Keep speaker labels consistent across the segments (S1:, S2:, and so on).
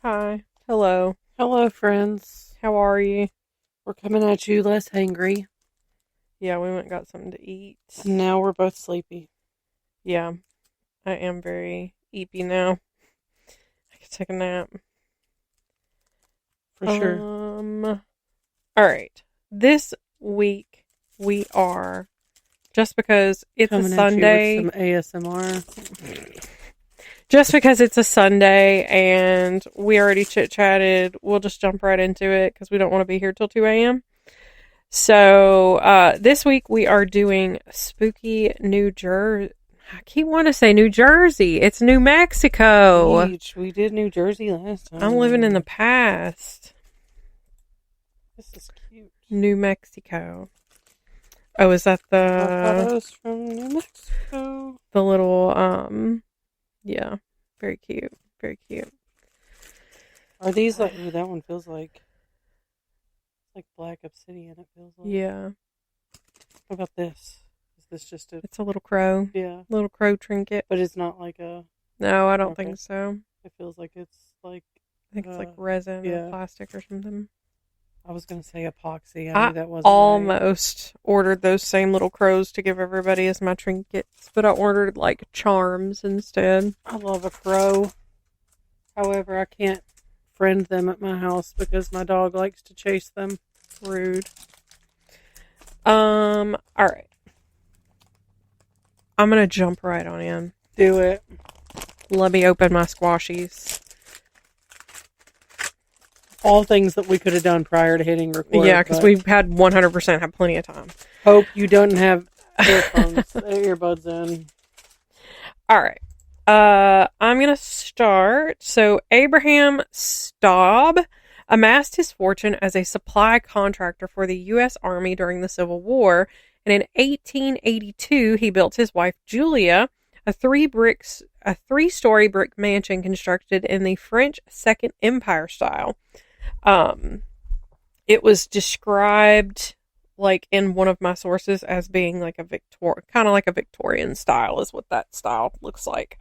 S1: Hi. Hello.
S2: Hello, friends.
S1: How are you?
S2: We're coming at you less hangry.
S1: Yeah, we went and got something to eat.
S2: And now we're both sleepy.
S1: Yeah, I am very eepy now. I could take a nap.
S2: For sure.
S1: All right. This week we are, just because it's
S2: Coming
S1: a Sunday.
S2: At you with some ASMR.
S1: Just because it's a Sunday and we already chit-chatted, we'll just jump right into it because we don't want to be here till 2 a.m. So, this week we are doing spooky New Jersey. I keep wanting to say New Jersey. It's New Mexico.
S2: Beach. We did New Jersey last time.
S1: I'm living in the past.
S2: This is cute.
S1: New Mexico. Oh, is that
S2: Photos from New Mexico.
S1: the little, yeah, very cute. Very cute.
S2: Are these like, ooh, that one feels like black obsidian, it feels like.
S1: Yeah.
S2: What about this? Is this just
S1: It's a little crow.
S2: Yeah.
S1: Little crow trinket.
S2: But it's not like a...
S1: No, I don't
S2: Okay.
S1: think so.
S2: It feels like it's like...
S1: I think it's like resin or plastic or something.
S2: I was going to say epoxy. I knew that wasn't
S1: almost ordered those same little crows to give everybody as my trinkets, but I ordered like charms instead.
S2: I love a crow. However, I can't friend them at my house because my dog likes to chase them.
S1: Rude. All right. I'm going to jump right on in.
S2: Do it.
S1: Let me open my squashies.
S2: All things that we could have done prior to hitting record.
S1: Yeah, because we've had 100% have plenty of time.
S2: Hope you don't have earbuds in.
S1: All right. I'm going to start. So, Abraham Staub amassed his fortune as a supply contractor for the U.S. Army during the Civil War. And in 1882, he built his wife, Julia, a three-story brick mansion constructed in the French Second Empire style. It was described, like, in one of my sources as being like kind of like a Victorian style is what that style looks like.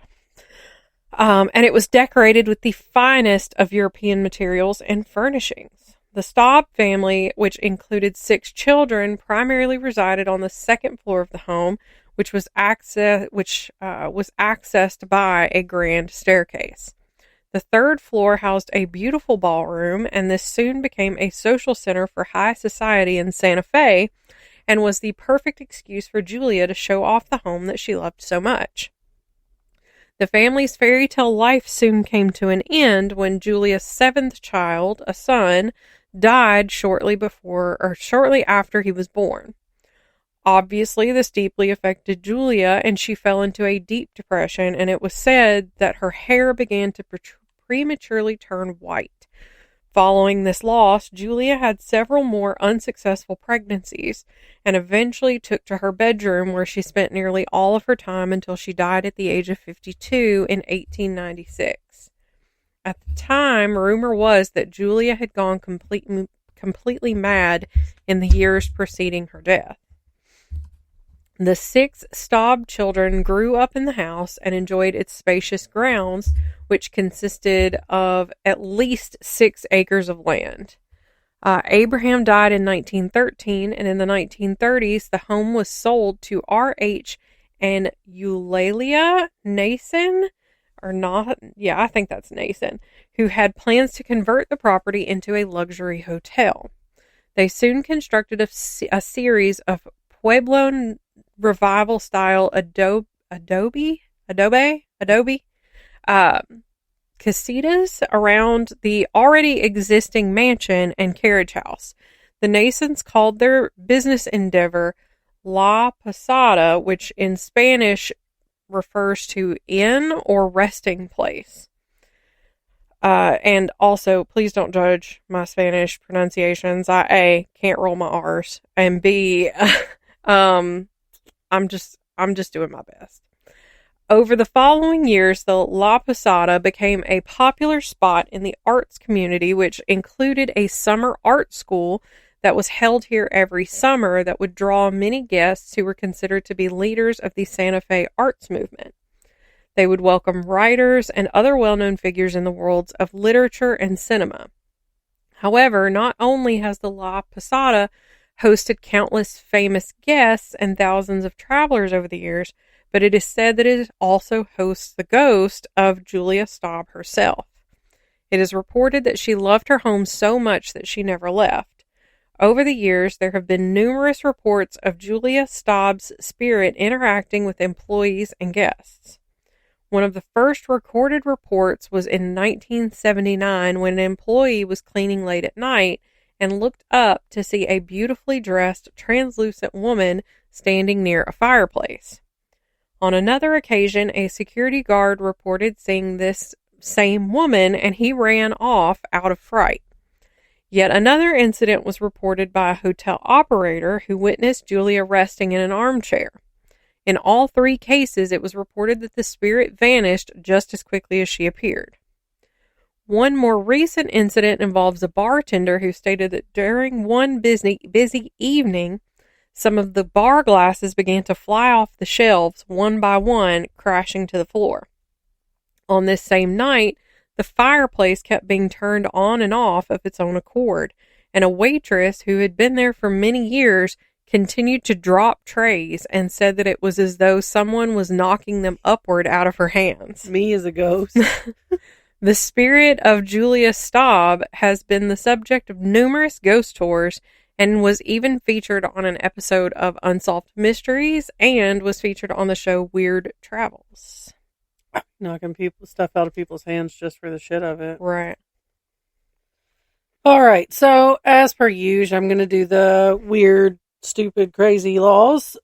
S1: And it was decorated with the finest of European materials and furnishings. The Staub family, which included 6 children, primarily resided on the second floor of the home, which was accessed by a grand staircase. The third floor housed a beautiful ballroom, and this soon became a social center for high society in Santa Fe, and was the perfect excuse for Julia to show off the home that she loved so much. The family's fairy tale life soon came to an end when Julia's 7th child, a son, died shortly after he was born. Obviously, this deeply affected Julia, and she fell into a deep depression, and it was said that her hair began to prematurely turn white. Following this loss, Julia had several more unsuccessful pregnancies, and eventually took to her bedroom, where she spent nearly all of her time until she died at the age of 52 in 1896. At the time, rumor was that Julia had gone completely mad in the years preceding her death. The 6 Staub children grew up in the house and enjoyed its spacious grounds, which consisted of at least 6 acres of land. Abraham died in 1913, and in the 1930s, the home was sold to R.H. and Eulalia Nason, I think that's Nason, who had plans to convert the property into a luxury hotel. They soon constructed a series of Pueblo revival style adobe casitas around the already existing mansion and carriage house. The Nasons called their business endeavor La Posada, which in Spanish refers to inn or resting place. And also, please don't judge my Spanish pronunciations. I A, can't roll my R's, and B, I'm just doing my best. Over the following years, the La Posada became a popular spot in the arts community, which included a summer art school that was held here every summer that would draw many guests who were considered to be leaders of the Santa Fe arts movement. They would welcome writers and other well-known figures in the worlds of literature and cinema. However, not only has the La Posada hosted countless famous guests and thousands of travelers over the years, but it is said that it also hosts the ghost of Julia Staub herself. It is reported that she loved her home so much that she never left. Over the years, there have been numerous reports of Julia Staub's spirit interacting with employees and guests. One of the first recorded reports was in 1979 when an employee was cleaning late at night and looked up to see a beautifully dressed, translucent woman standing near a fireplace. On another occasion, a security guard reported seeing this same woman and he ran off out of fright. Yet another incident was reported by a hotel operator who witnessed Julia resting in an armchair. In all three cases, it was reported that the spirit vanished just as quickly as she appeared. One more recent incident involves a bartender who stated that during one busy evening, some of the bar glasses began to fly off the shelves one by one, crashing to the floor. On this same night, the fireplace kept being turned on and off of its own accord, and a waitress who had been there for many years continued to drop trays and said that it was as though someone was knocking them upward out of her hands.
S2: Me as a ghost.
S1: The spirit of Julia Staub has been the subject of numerous ghost tours and was even featured on an episode of Unsolved Mysteries and was featured on the show Weird Travels.
S2: Knocking stuff out of people's hands just for the shit of it.
S1: Right.
S2: All right. So, as per usual, I'm going to do the weird, stupid, crazy laws.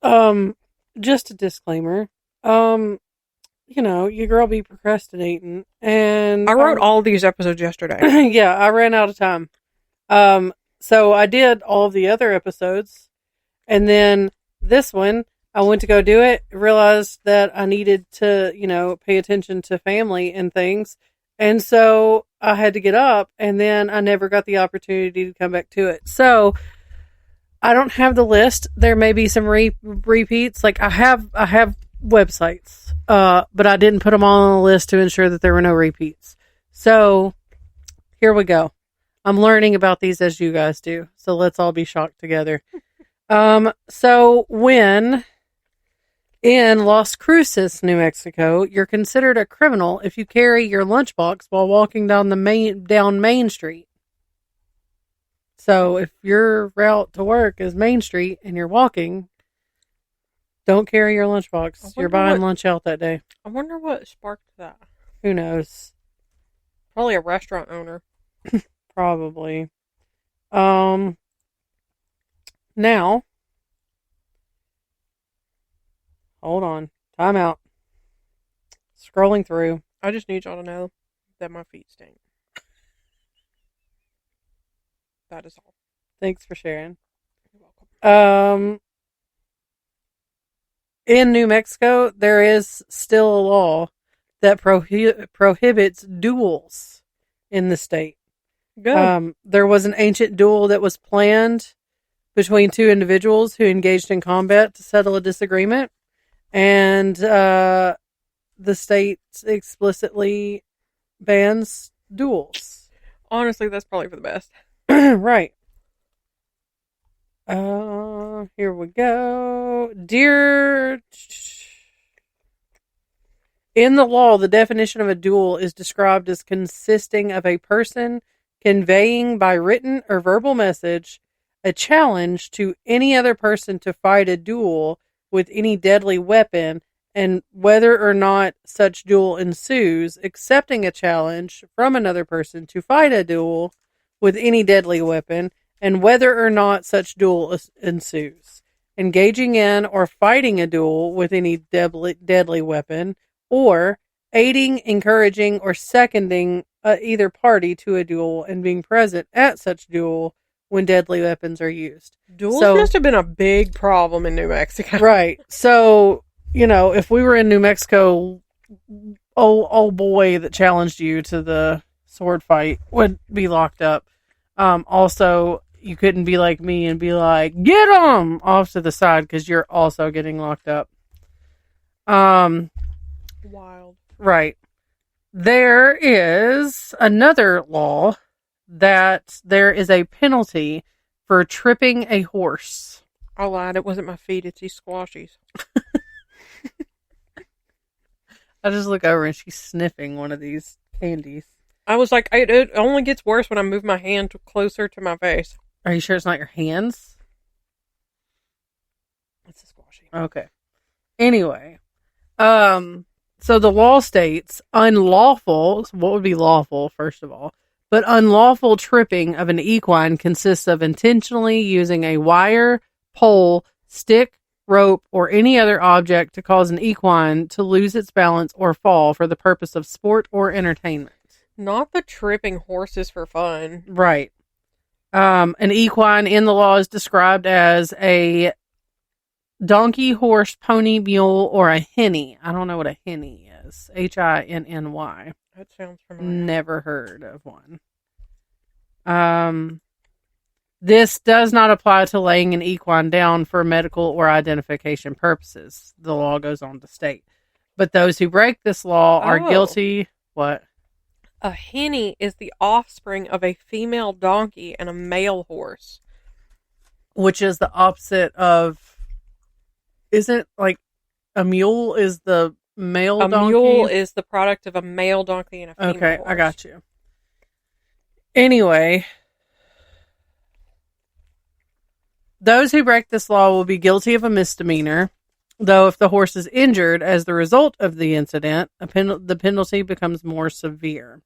S2: Just a disclaimer. Your girl be procrastinating, and
S1: I wrote all these episodes yesterday.
S2: Yeah, I ran out of time. So I did all of the other episodes, and then this one, I went to go do it, realized that I needed to, pay attention to family and things, and so I had to get up, and then I never got the opportunity to come back to it. So I don't have the list. There may be some repeats. Like I have websites, but I didn't put them all on the list to ensure that there were no repeats. So here we go. I'm learning about these as you guys do. So let's all be shocked together. So when in Las Cruces, New Mexico, you're considered a criminal if you carry your lunchbox while walking down Main Street. So if your route to work is Main Street and you're walking, don't carry your lunchbox. You're buying lunch out that day.
S1: I wonder what sparked that.
S2: Who knows?
S1: Probably a restaurant owner.
S2: Probably. Now, hold on. Time out. Scrolling through.
S1: I just need y'all to know that my feet stink. That is all.
S2: Thanks for sharing.
S1: You're welcome.
S2: In New Mexico, there is still a law that prohibits duels in the state.
S1: Good.
S2: There was an ancient duel that was planned between two individuals who engaged in combat to settle a disagreement, and the state explicitly bans duels.
S1: Honestly, that's probably for the best.
S2: Right. Here we go. In the law, the definition of a duel is described as consisting of a person conveying by written or verbal message a challenge to any other person to fight a duel with any deadly weapon, and whether or not such duel ensues, accepting a challenge from another person to fight a duel with any deadly weapon, and whether or not such duel ensues, engaging in or fighting a duel with any deadly weapon, or aiding, encouraging, or seconding either party to a duel and being present at such duel when deadly weapons are used.
S1: Duels must have been a big problem in New Mexico.
S2: Right. So, if we were in New Mexico, old boy that challenged you to the sword fight would be locked up. Also, you couldn't be like me and be like, get him off to the side, because you're also getting locked up.
S1: Wild.
S2: Right. There is another law that there is a penalty for tripping a horse.
S1: I lied. It wasn't my feet. It's these squashies.
S2: I just look over and she's sniffing one of these candies.
S1: I was like, it only gets worse when I move my hand closer to my face.
S2: Are you sure it's not your hands?
S1: It's a squashy.
S2: Okay. Anyway, so the law states unlawful, so what would be lawful, first of all, but unlawful tripping of an equine consists of intentionally using a wire, pole, stick, rope, or any other object to cause an equine to lose its balance or fall for the purpose of sport or entertainment.
S1: Not the tripping horses for fun.
S2: Right. An equine in the law is described as a donkey, horse, pony, mule, or a hinny. I don't know what a hinny is. Hinny.
S1: That sounds familiar.
S2: Never heard of one. This does not apply to laying an equine down for medical or identification purposes. The law goes on to state. But those who break this law are guilty. What?
S1: A hinny is the offspring of a female donkey and a male horse.
S2: Which is the opposite of... Isn't like a mule is the male donkey?
S1: A mule is the product of a male donkey and a female horse.
S2: I got you. Anyway, those who break this law will be guilty of a misdemeanor, though if the horse is injured as the result of the incident, the penalty becomes more severe.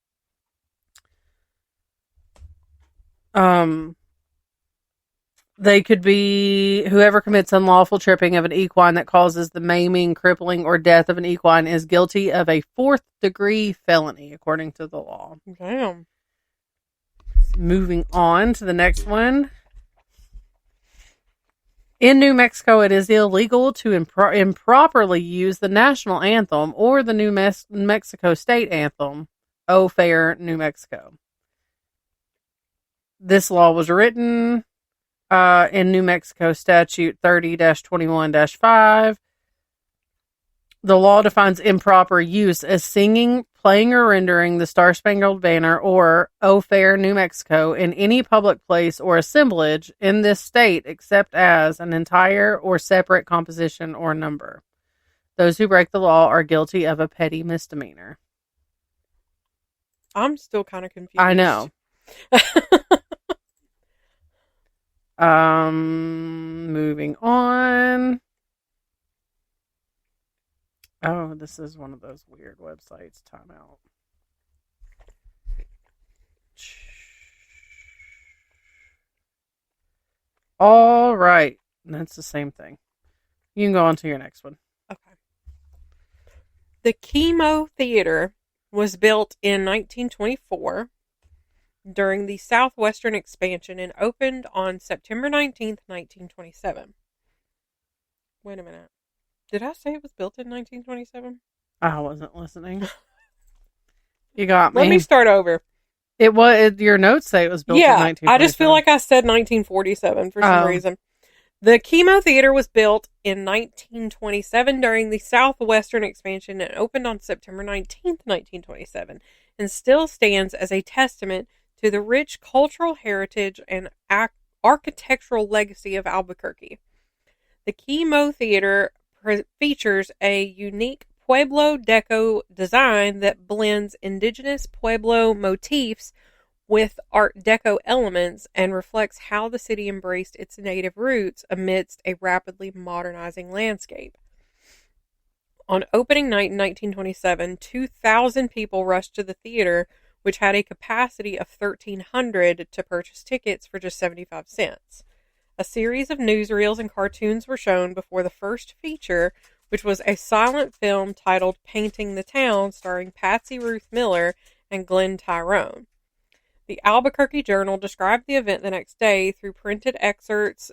S2: They could be whoever commits unlawful tripping of an equine that causes the maiming, crippling, or death of an equine is guilty of a 4th-degree felony, according to the law.
S1: Damn.
S2: Moving on to the next one. In New Mexico, it is illegal to improperly use the national anthem or the New Mexico state anthem, O Fair, New Mexico. This law was written in New Mexico Statute 30-21-5. The law defines improper use as singing, playing, or rendering the Star-Spangled Banner or O Fair, New Mexico in any public place or assemblage in this state except as an entire or separate composition or number. Those who break the law are guilty of a petty misdemeanor.
S1: I'm still kind of confused.
S2: I know. Moving on. Oh, this is one of those weird websites. Time out. All right. That's the same thing. You can go on to your next one.
S1: Okay. The Chemo Theater was built in 1924 during the Southwestern expansion and opened on September 19th, 1927. Wait a minute. Did I say it was built in 1927?
S2: I wasn't listening. You got me.
S1: Let me start over.
S2: It was your notes say it was built in 1927.
S1: I just feel like I said 1947 for some reason. The Chemo Theater was built in 1927 during the Southwestern expansion and opened on September 19th, 1927, and still stands as a testament to the rich cultural heritage and architectural legacy of Albuquerque. The Chemo Theater features a unique Pueblo Deco design that blends indigenous Pueblo motifs with Art Deco elements and reflects how the city embraced its native roots amidst a rapidly modernizing landscape. On opening night in 1927, 2,000 people rushed to the theater, which had a capacity of 1,300 to purchase tickets for just 75 cents. A series of newsreels and cartoons were shown before the first feature, which was a silent film titled Painting the Town, starring Patsy Ruth Miller and Glenn Tyrone. The Albuquerque Journal described the event the next day through printed excerpts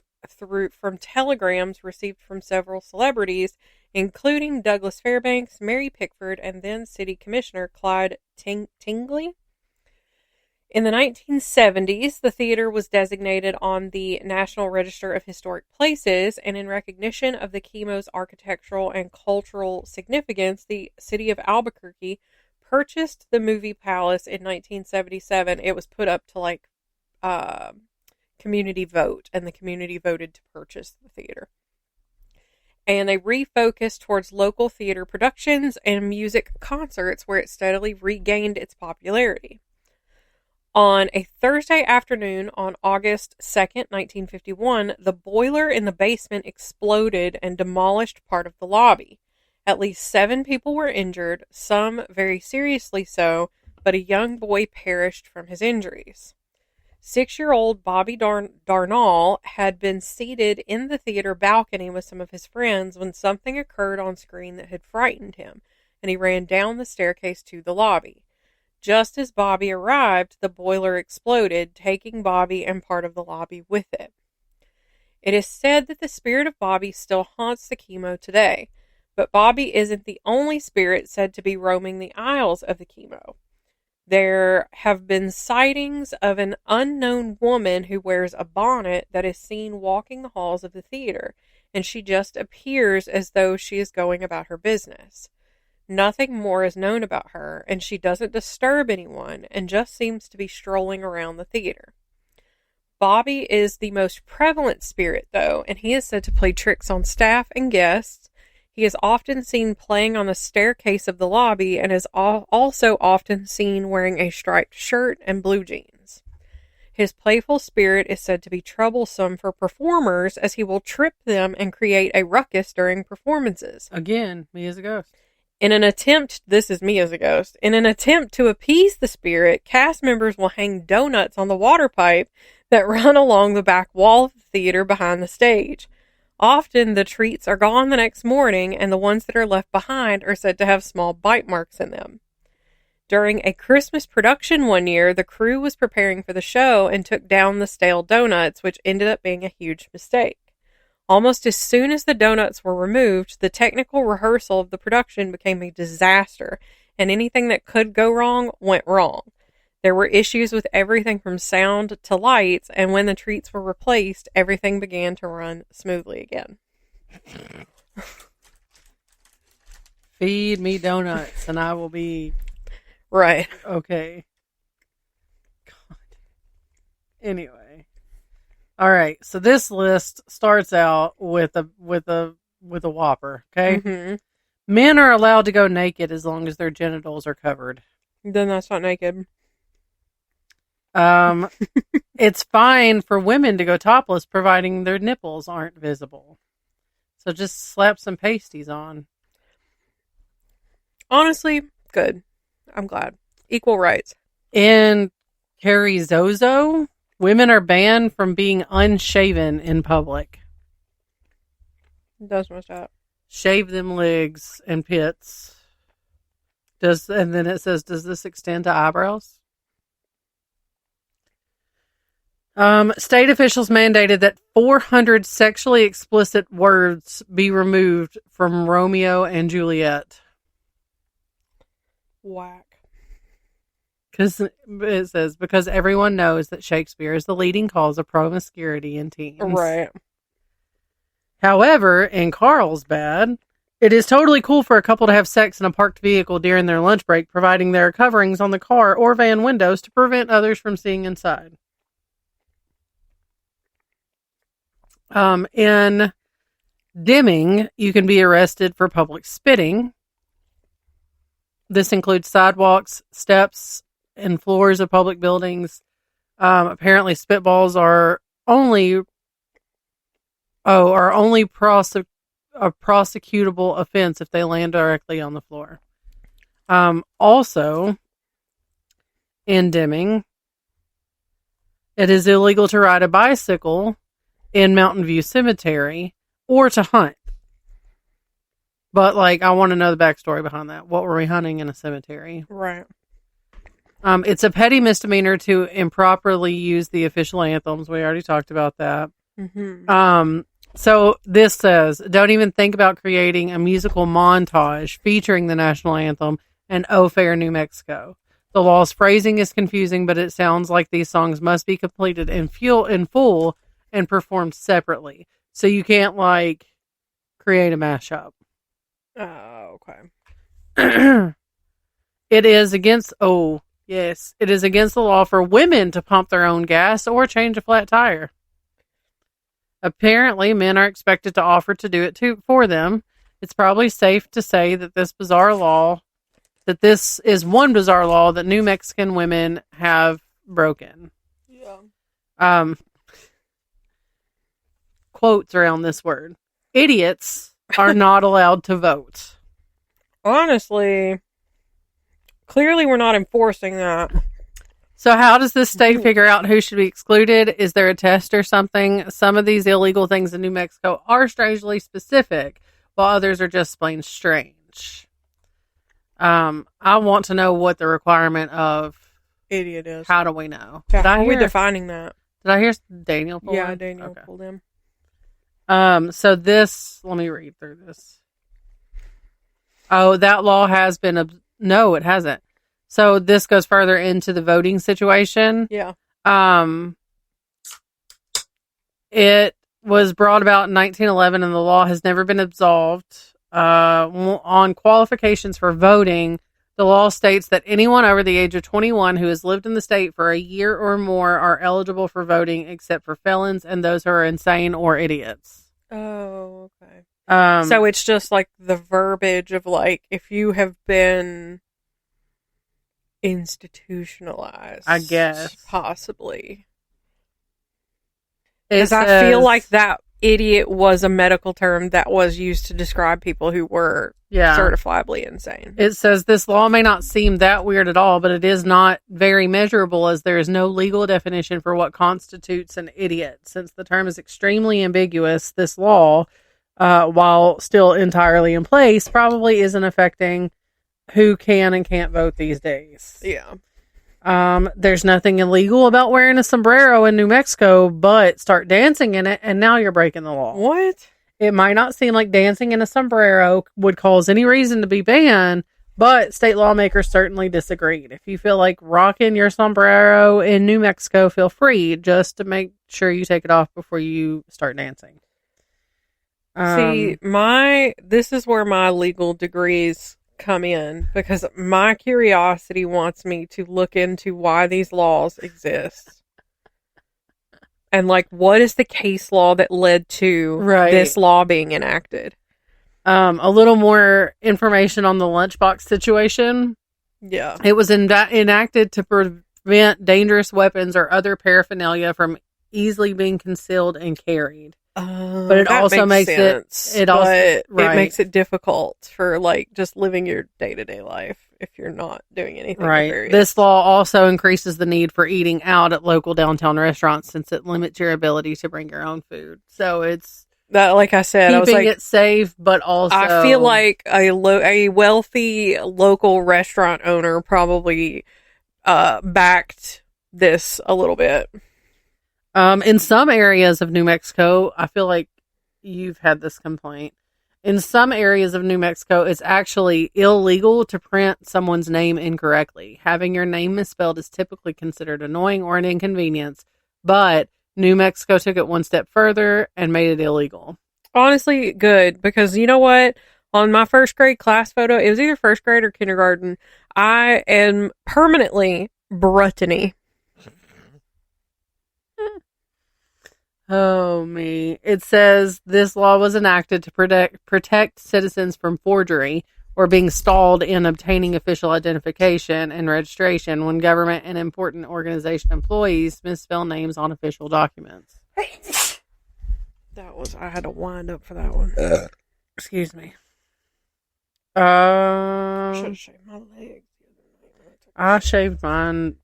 S1: from telegrams received from several celebrities, including Douglas Fairbanks, Mary Pickford, and then City Commissioner Clyde Tingley. In the 1970s, the theater was designated on the National Register of Historic Places, and in recognition of the chemo's architectural and cultural significance, the city of Albuquerque purchased the movie palace in 1977. It was put up to community vote, and the community voted to purchase the theater. And they refocused towards local theater productions and music concerts, where it steadily regained its popularity. On a Thursday afternoon on August 2nd, 1951, the boiler in the basement exploded and demolished part of the lobby. At least 7 people were injured, some very seriously so, but a young boy perished from his injuries. 6-year-old Bobby Darnall had been seated in the theater balcony with some of his friends when something occurred on screen that had frightened him, and he ran down the staircase to the lobby. Just as Bobby arrived, the boiler exploded, taking Bobby and part of the lobby with it. It is said that the spirit of Bobby still haunts the chemo today, but Bobby isn't the only spirit said to be roaming the aisles of the chemo. There have been sightings of an unknown woman who wears a bonnet that is seen walking the halls of the theater, and she just appears as though she is going about her business. Nothing more is known about her, and she doesn't disturb anyone and just seems to be strolling around the theater. Bobby is the most prevalent spirit, though, and he is said to play tricks on staff and guests. He is often seen playing on the staircase of the lobby and is also often seen wearing a striped shirt and blue jeans. His playful spirit is said to be troublesome for performers, as he will trip them and create a ruckus during performances.
S2: Again, me as a ghost.
S1: This is me as a ghost. In an attempt to appease the spirit, cast members will hang donuts on the water pipe that run along the back wall of the theater behind the stage. Often the treats are gone the next morning, and the ones that are left behind are said to have small bite marks in them. During a Christmas production one year, the crew was preparing for the show and took down the stale donuts, which ended up being a huge mistake. Almost as soon as the donuts were removed, the technical rehearsal of the production became a disaster, and anything that could go wrong went wrong. There were issues with everything from sound to lights, and when the treats were replaced, everything began to run smoothly again.
S2: Feed me donuts, and I will be...
S1: Right.
S2: Okay. God. Anyway. All right, so this list starts out with a whopper, okay?
S1: Mm-hmm.
S2: Men are allowed to go naked as long as their genitals are covered.
S1: Then that's not naked.
S2: It's fine for women to go topless providing their nipples aren't visible. So just slap some pasties on.
S1: Honestly, good. I'm glad. Equal rights.
S2: In Carrizozo, women are banned from being unshaven in public.
S1: Does much up.
S2: Shave them legs and pits. And then it says, does this extend to eyebrows? State officials mandated that 400 sexually explicit words be removed from Romeo and Juliet.
S1: Whack.
S2: Because it says, because everyone knows that Shakespeare is the leading cause of promiscuity in teens.
S1: Right.
S2: However, in Carlsbad, it is totally cool for a couple to have sex in a parked vehicle during their lunch break, providing there are coverings on the car or van windows to prevent others from seeing inside. In Deming, you can be arrested for public spitting. This includes sidewalks, steps, and floors of public buildings. Apparently, spitballs are only a prosecutable offense if they land directly on the floor. Also, in Deming, it is illegal to ride a bicycle in Mountain View Cemetery or to hunt. But, I want to know the backstory behind that. What were we hunting in a cemetery?
S1: Right.
S2: It's a petty misdemeanor to improperly use the official anthems. We already talked about that.
S1: Mm-hmm.
S2: So this says, don't even think about creating a musical montage featuring the national anthem and Oh Fair New Mexico. The law's phrasing is confusing, but it sounds like these songs must be completed in full and performed separately. So you can't, like, create a mashup.
S1: Oh, okay.
S2: It is against the law for women to pump their own gas or change a flat tire. Apparently, men are expected to offer to do it for them. It's probably safe to say that this is one bizarre law that New Mexican women have broken.
S1: Yeah.
S2: Quotes around this word. Idiots are not allowed to vote.
S1: Honestly, clearly we're not enforcing that.
S2: So how does this state figure out who should be excluded? Is there a test or something? Some of these illegal things in New Mexico are strangely specific, while others are just plain strange. I want to know what the requirement of
S1: idiot is.
S2: How do we know?
S1: Yeah, how are we defining that?
S2: Did I hear Daniel pull
S1: Yeah,
S2: in?
S1: Daniel pulled in.
S2: So this, let me read through this. Oh, that law has been, no, it hasn't. So this goes further into the voting situation.
S1: Yeah.
S2: It was brought about in 1911 and the law has never been absolved. On qualifications for voting, the law states that anyone over the age of 21 who has lived in the state for a year or more are eligible for voting except for felons and those who are insane or idiots.
S1: Oh, okay. So it's just like the verbiage of like, if you have been institutionalized,
S2: I guess.
S1: Possibly. Because I feel like that idiot was a medical term that was used to describe people who were certifiably insane.
S2: It says this law may not seem that weird at all, but it is not very measurable as there is no legal definition for what constitutes an idiot. Since the term is extremely ambiguous, this law, while still entirely in place, probably isn't affecting who can and can't vote these days.
S1: Yeah.
S2: There's nothing illegal about wearing a sombrero in New Mexico, but start dancing in it, and now you're breaking the law.
S1: What?
S2: It might not seem like dancing in a sombrero would cause any reason to be banned, but state lawmakers certainly disagreed. If you feel like rocking your sombrero in New Mexico, feel free, just to make sure you take it off before you start dancing.
S1: See, this is where my legal degrees come in, because my curiosity wants me to look into why these laws exist and like what is the case law that led to this law being enacted.
S2: A little more information on the lunchbox situation.
S1: Yeah,
S2: it was enacted to prevent dangerous weapons or other paraphernalia from easily being concealed and carried. But it also makes it
S1: makes it difficult for like just living your day-to-day life if you're not doing anything nefarious.
S2: This law also increases the need for eating out at local downtown restaurants since it limits your ability to bring your own food. So it's
S1: that, like I said, I was like,
S2: it safe, but also
S1: I feel like a wealthy local restaurant owner probably backed this a little bit.
S2: In some areas of New Mexico, I feel like you've had this complaint. In some areas of New Mexico, it's actually illegal to print someone's name incorrectly. Having your name misspelled is typically considered annoying or an inconvenience, but New Mexico took it one step further and made it illegal.
S1: Honestly, good, because you know what? On my first grade class photo, it was either first grade or kindergarten, I am permanently Brittany.
S2: Oh, me. It says this law was enacted to protect citizens from forgery or being stalled in obtaining official identification and registration when government and important organization employees misspell names on official documents.
S1: I had to wind up for that one.
S2: Excuse me.
S1: Should have shaved my legs.
S2: I shaved mine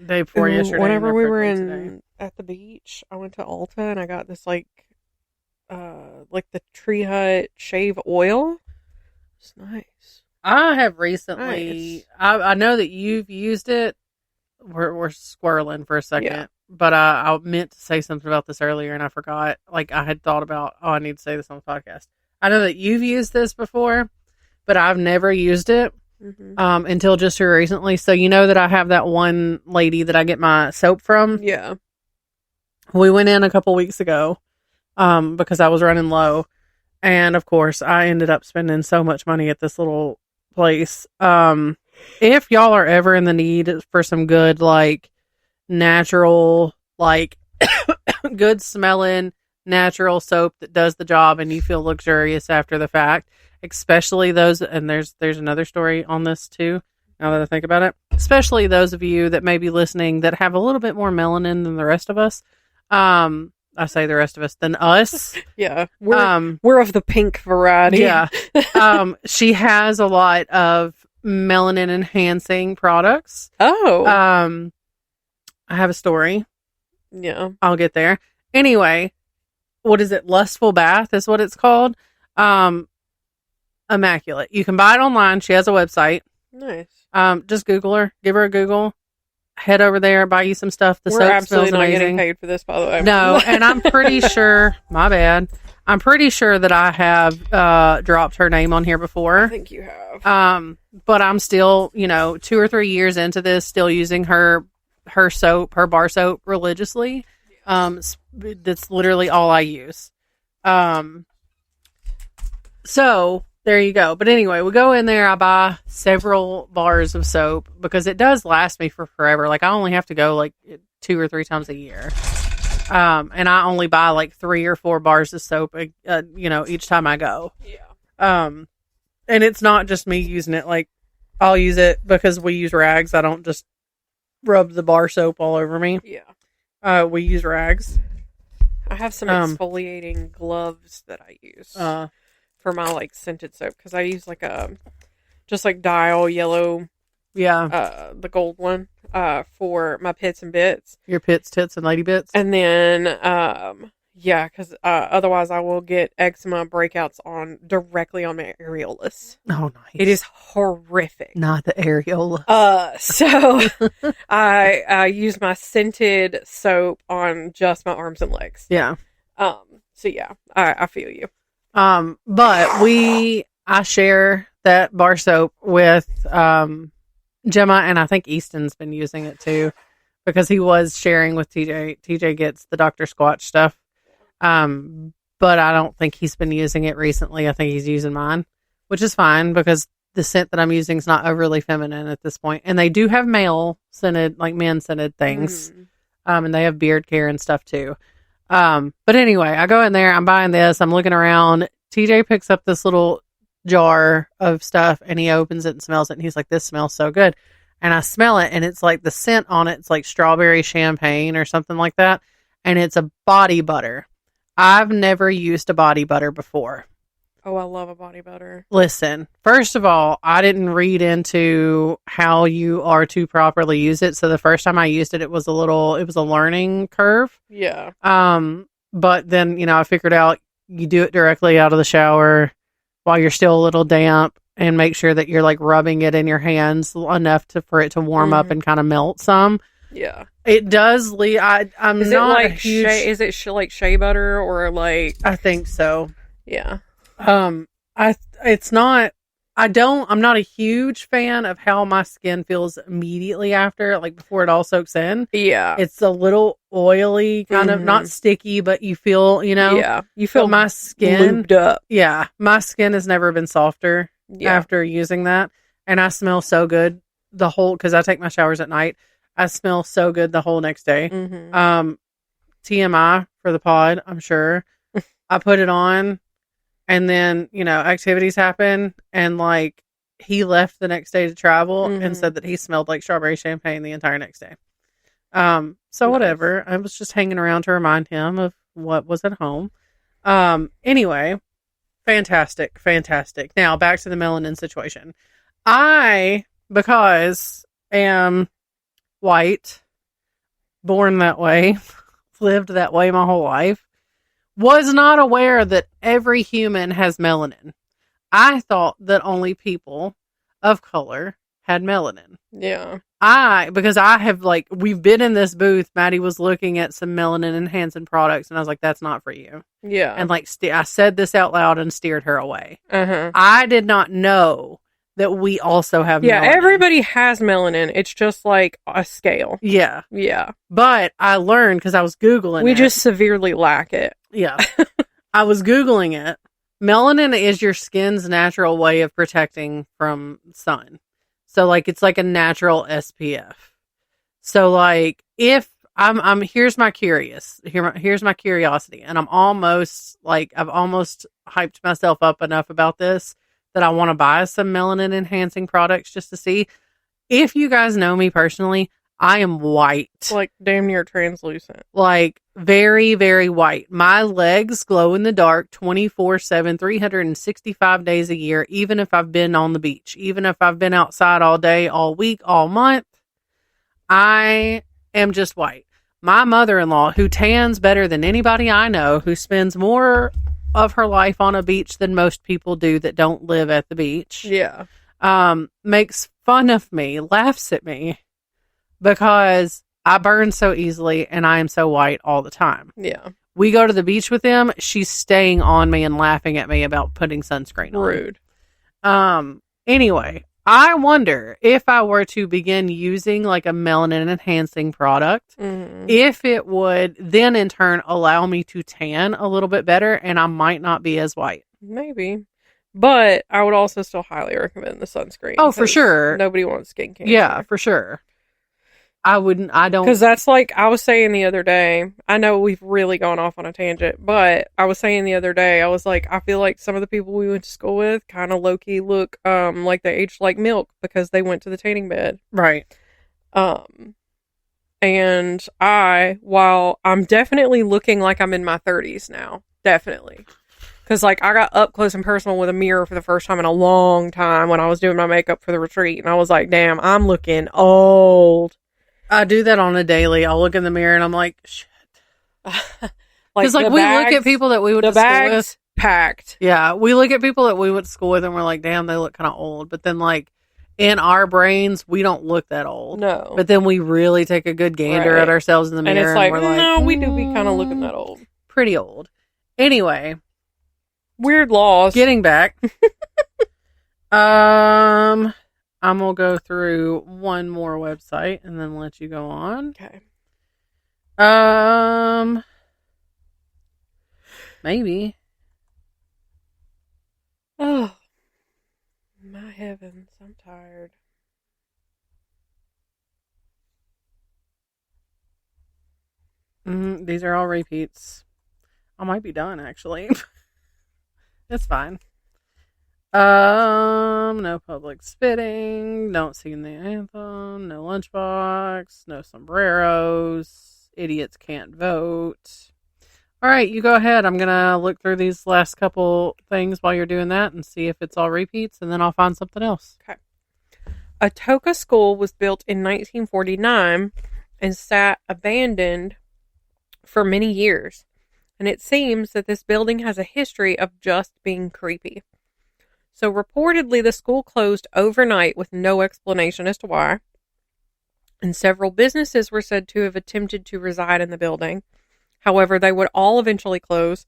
S2: day before yesterday.
S1: Whenever we were at the beach, I went to Ulta and I got this like the Tree Hut shave oil. It's nice.
S2: I have recently. Nice. I know that you've used it. We're squirreling for a second, but I meant to say something about this earlier and I forgot. Like I had thought about, I need to say this on the podcast. I know that you've used this before, but I've never used it. until just recently. So you know that I have that one lady that I get my soap from?
S1: Yeah.
S2: We went in a couple weeks ago because I was running low. And of course, I ended up spending so much money at this little place. If y'all are ever in the need for some good, like, natural, like, good smelling, natural soap that does the job and you feel luxurious after the fact, especially those, and there's another story on this too, now that I think about it, especially those of you that may be listening that have a little bit more melanin than the rest of us. I say the rest of us than us.
S1: Yeah. We're of the pink variety.
S2: Yeah. She has a lot of melanin enhancing products.
S1: Oh.
S2: I have a story.
S1: Yeah.
S2: I'll get there. Anyway, what is it? Lustful Bath is what it's called. Immaculate. You can buy it online. She has a website.
S1: Nice.
S2: Just Google her. Give her a Google. Head over there, buy you some stuff. The
S1: We're
S2: soap
S1: absolutely
S2: smells
S1: not
S2: amazing.
S1: getting paid for this, by the way.
S2: No, and I'm pretty sure, my bad. I'm pretty sure that I have dropped her name on here before.
S1: I think you have.
S2: But I'm still, 2 or 3 years into this, still using her soap, her bar soap religiously. That's literally all I use. So there you go. But anyway, we go in there. I buy several bars of soap because it does last me for forever. Like, I only have to go like 2 or 3 times a year. And I only buy like 3 or 4 bars of soap, each time I go.
S1: Yeah.
S2: And it's not just me using it. Like, I'll use it because we use rags. I don't just rub the bar soap all over me.
S1: Yeah.
S2: We use rags.
S1: I have some exfoliating gloves that I use for my like scented soap because I use like just like Dial yellow, the gold one for my pits and bits.
S2: Your pits, tits, and lady bits.
S1: And then because otherwise I will get eczema breakouts directly on my areolas.
S2: Oh, nice!
S1: It is horrific.
S2: Not the areola.
S1: So I use my scented soap on just my arms and legs.
S2: Yeah.
S1: So yeah, I feel you.
S2: But I share that bar soap with Gemma, and I think Easton's been using it too because he was sharing with TJ. TJ gets the Dr. Squatch stuff. But I don't think he's been using it recently. I think he's using mine, which is fine because the scent that I'm using is not overly feminine at this point. And they do have male scented, like men scented things. And they have beard care and stuff too. But anyway, I go in there, I'm buying this, I'm looking around. TJ picks up this little jar of stuff and he opens it and smells it. And he's like, this smells so good. And I smell it and it's like the scent on it. It's like strawberry champagne or something like that. And it's a body butter. I've never used a body butter before.
S1: Oh, I love a body butter.
S2: Listen, first of all, I didn't read into how you are to properly use it. So the first time I used it, it was a learning curve.
S1: Yeah.
S2: But then, I figured out you do it directly out of the shower while you're still a little damp and make sure that you're like rubbing it in your hands enough for it to warm up and kind of melt some.
S1: Yeah.
S2: It does leave. I'm
S1: is
S2: not
S1: it like
S2: a huge.
S1: Is it like shea butter or like?
S2: I think so.
S1: Yeah.
S2: It's not. I'm not a huge fan of how my skin feels immediately after, like before it all soaks in.
S1: Yeah.
S2: It's a little oily, kind of not sticky, but you feel,
S1: Yeah. You feel
S2: my skin
S1: lubed up.
S2: Yeah. My skin has never been softer after using that. And I smell so good because I take my showers at night. I smell so good the whole next day. TMI for the pod, I'm sure. I put it on and then, activities happen and like he left the next day to travel and said that he smelled like strawberry champagne the entire next day. So whatever. I was just hanging around to remind him of what was at home. Anyway, fantastic. Now back to the melanin situation. Because am white, born that way, lived that way my whole life, was not aware that every human has melanin. I thought that only people of color had melanin.
S1: Yeah.
S2: Because I have we've been in this booth, Maddie was looking at some melanin enhancing products and I was like, that's not for you.
S1: Yeah.
S2: And I said this out loud and steered her away.
S1: Uh-huh.
S2: I did not know that we also have
S1: Yeah,
S2: melanin.
S1: everybody has melanin. It's just like a scale.
S2: Yeah.
S1: Yeah.
S2: But I learned because I was Googling it.
S1: We just severely lack it.
S2: Yeah. I was Googling it. Melanin is your skin's natural way of protecting from sun. So, like, it's like a natural SPF. So, like, if I'm here's my curiosity, and I've almost hyped myself up enough about this that I want to buy some melanin enhancing products just to see. If you guys know me personally, I am white.
S1: Like damn near translucent.
S2: Like very, very white. My legs glow in the dark 24/7, 365 days a year, even if I've been on the beach, even if I've been outside all day, all week, all month. I am just white. My mother-in-law, who tans better than anybody I know, who spends more of her life on a beach than most people do that don't live at the beach.
S1: Yeah.
S2: Makes fun of me, laughs at me because I burn so easily and I am so white all the time.
S1: Yeah.
S2: We go to the beach with them. She's staying on me and laughing at me about putting sunscreen on.
S1: Rude.
S2: Anyway, I wonder if I were to begin using like a melanin enhancing product, if it would then in turn allow me to tan a little bit better and I might not be as white.
S1: Maybe. But I would also still highly recommend the sunscreen.
S2: Oh, for sure.
S1: Nobody wants skin cancer.
S2: Yeah, for sure. I don't.
S1: Because that's like I was saying the other day. I know we've really gone off on a tangent, but I was saying the other day, I was like, I feel like some of the people we went to school with kind of low key look like they aged like milk because they went to the tanning bed.
S2: Right.
S1: And while I'm definitely looking like I'm in my 30s now, definitely. Because, like, I got up close and personal with a mirror for the first time in a long time when I was doing my makeup for the retreat. And I was like, damn, I'm looking old.
S2: I do that on a daily. I'll look in the mirror and I'm like, shit. Because, like, we look at people that we went to school with.
S1: Packed.
S2: Yeah, we look at people that we went to school with and we're like, damn, they look kind of old. But then, like, in our brains, we don't look that old.
S1: No.
S2: But then we really take a good gander at ourselves in the mirror.
S1: And it's like,
S2: we're like,
S1: no, we do be kind of looking that old.
S2: Pretty old. Anyway.
S1: Weird laws.
S2: Getting back. I'm going to go through one more website and then let you go on.
S1: Okay.
S2: Maybe.
S1: Oh, my heavens. I'm tired.
S2: These are all repeats. I might be done, actually. It's fine. No public spitting. Don't sing the anthem. No lunchbox. No sombreros. Idiots can't vote. All right, you go ahead. I'm going to look through these last couple things while you're doing that and see if it's all repeats, and then I'll find something else.
S1: Okay. Atoka School was built in 1949 and sat abandoned for many years. And it seems that this building has a history of just being creepy. So reportedly, the school closed overnight with no explanation as to why. And several businesses were said to have attempted to reside in the building. However, they would all eventually close,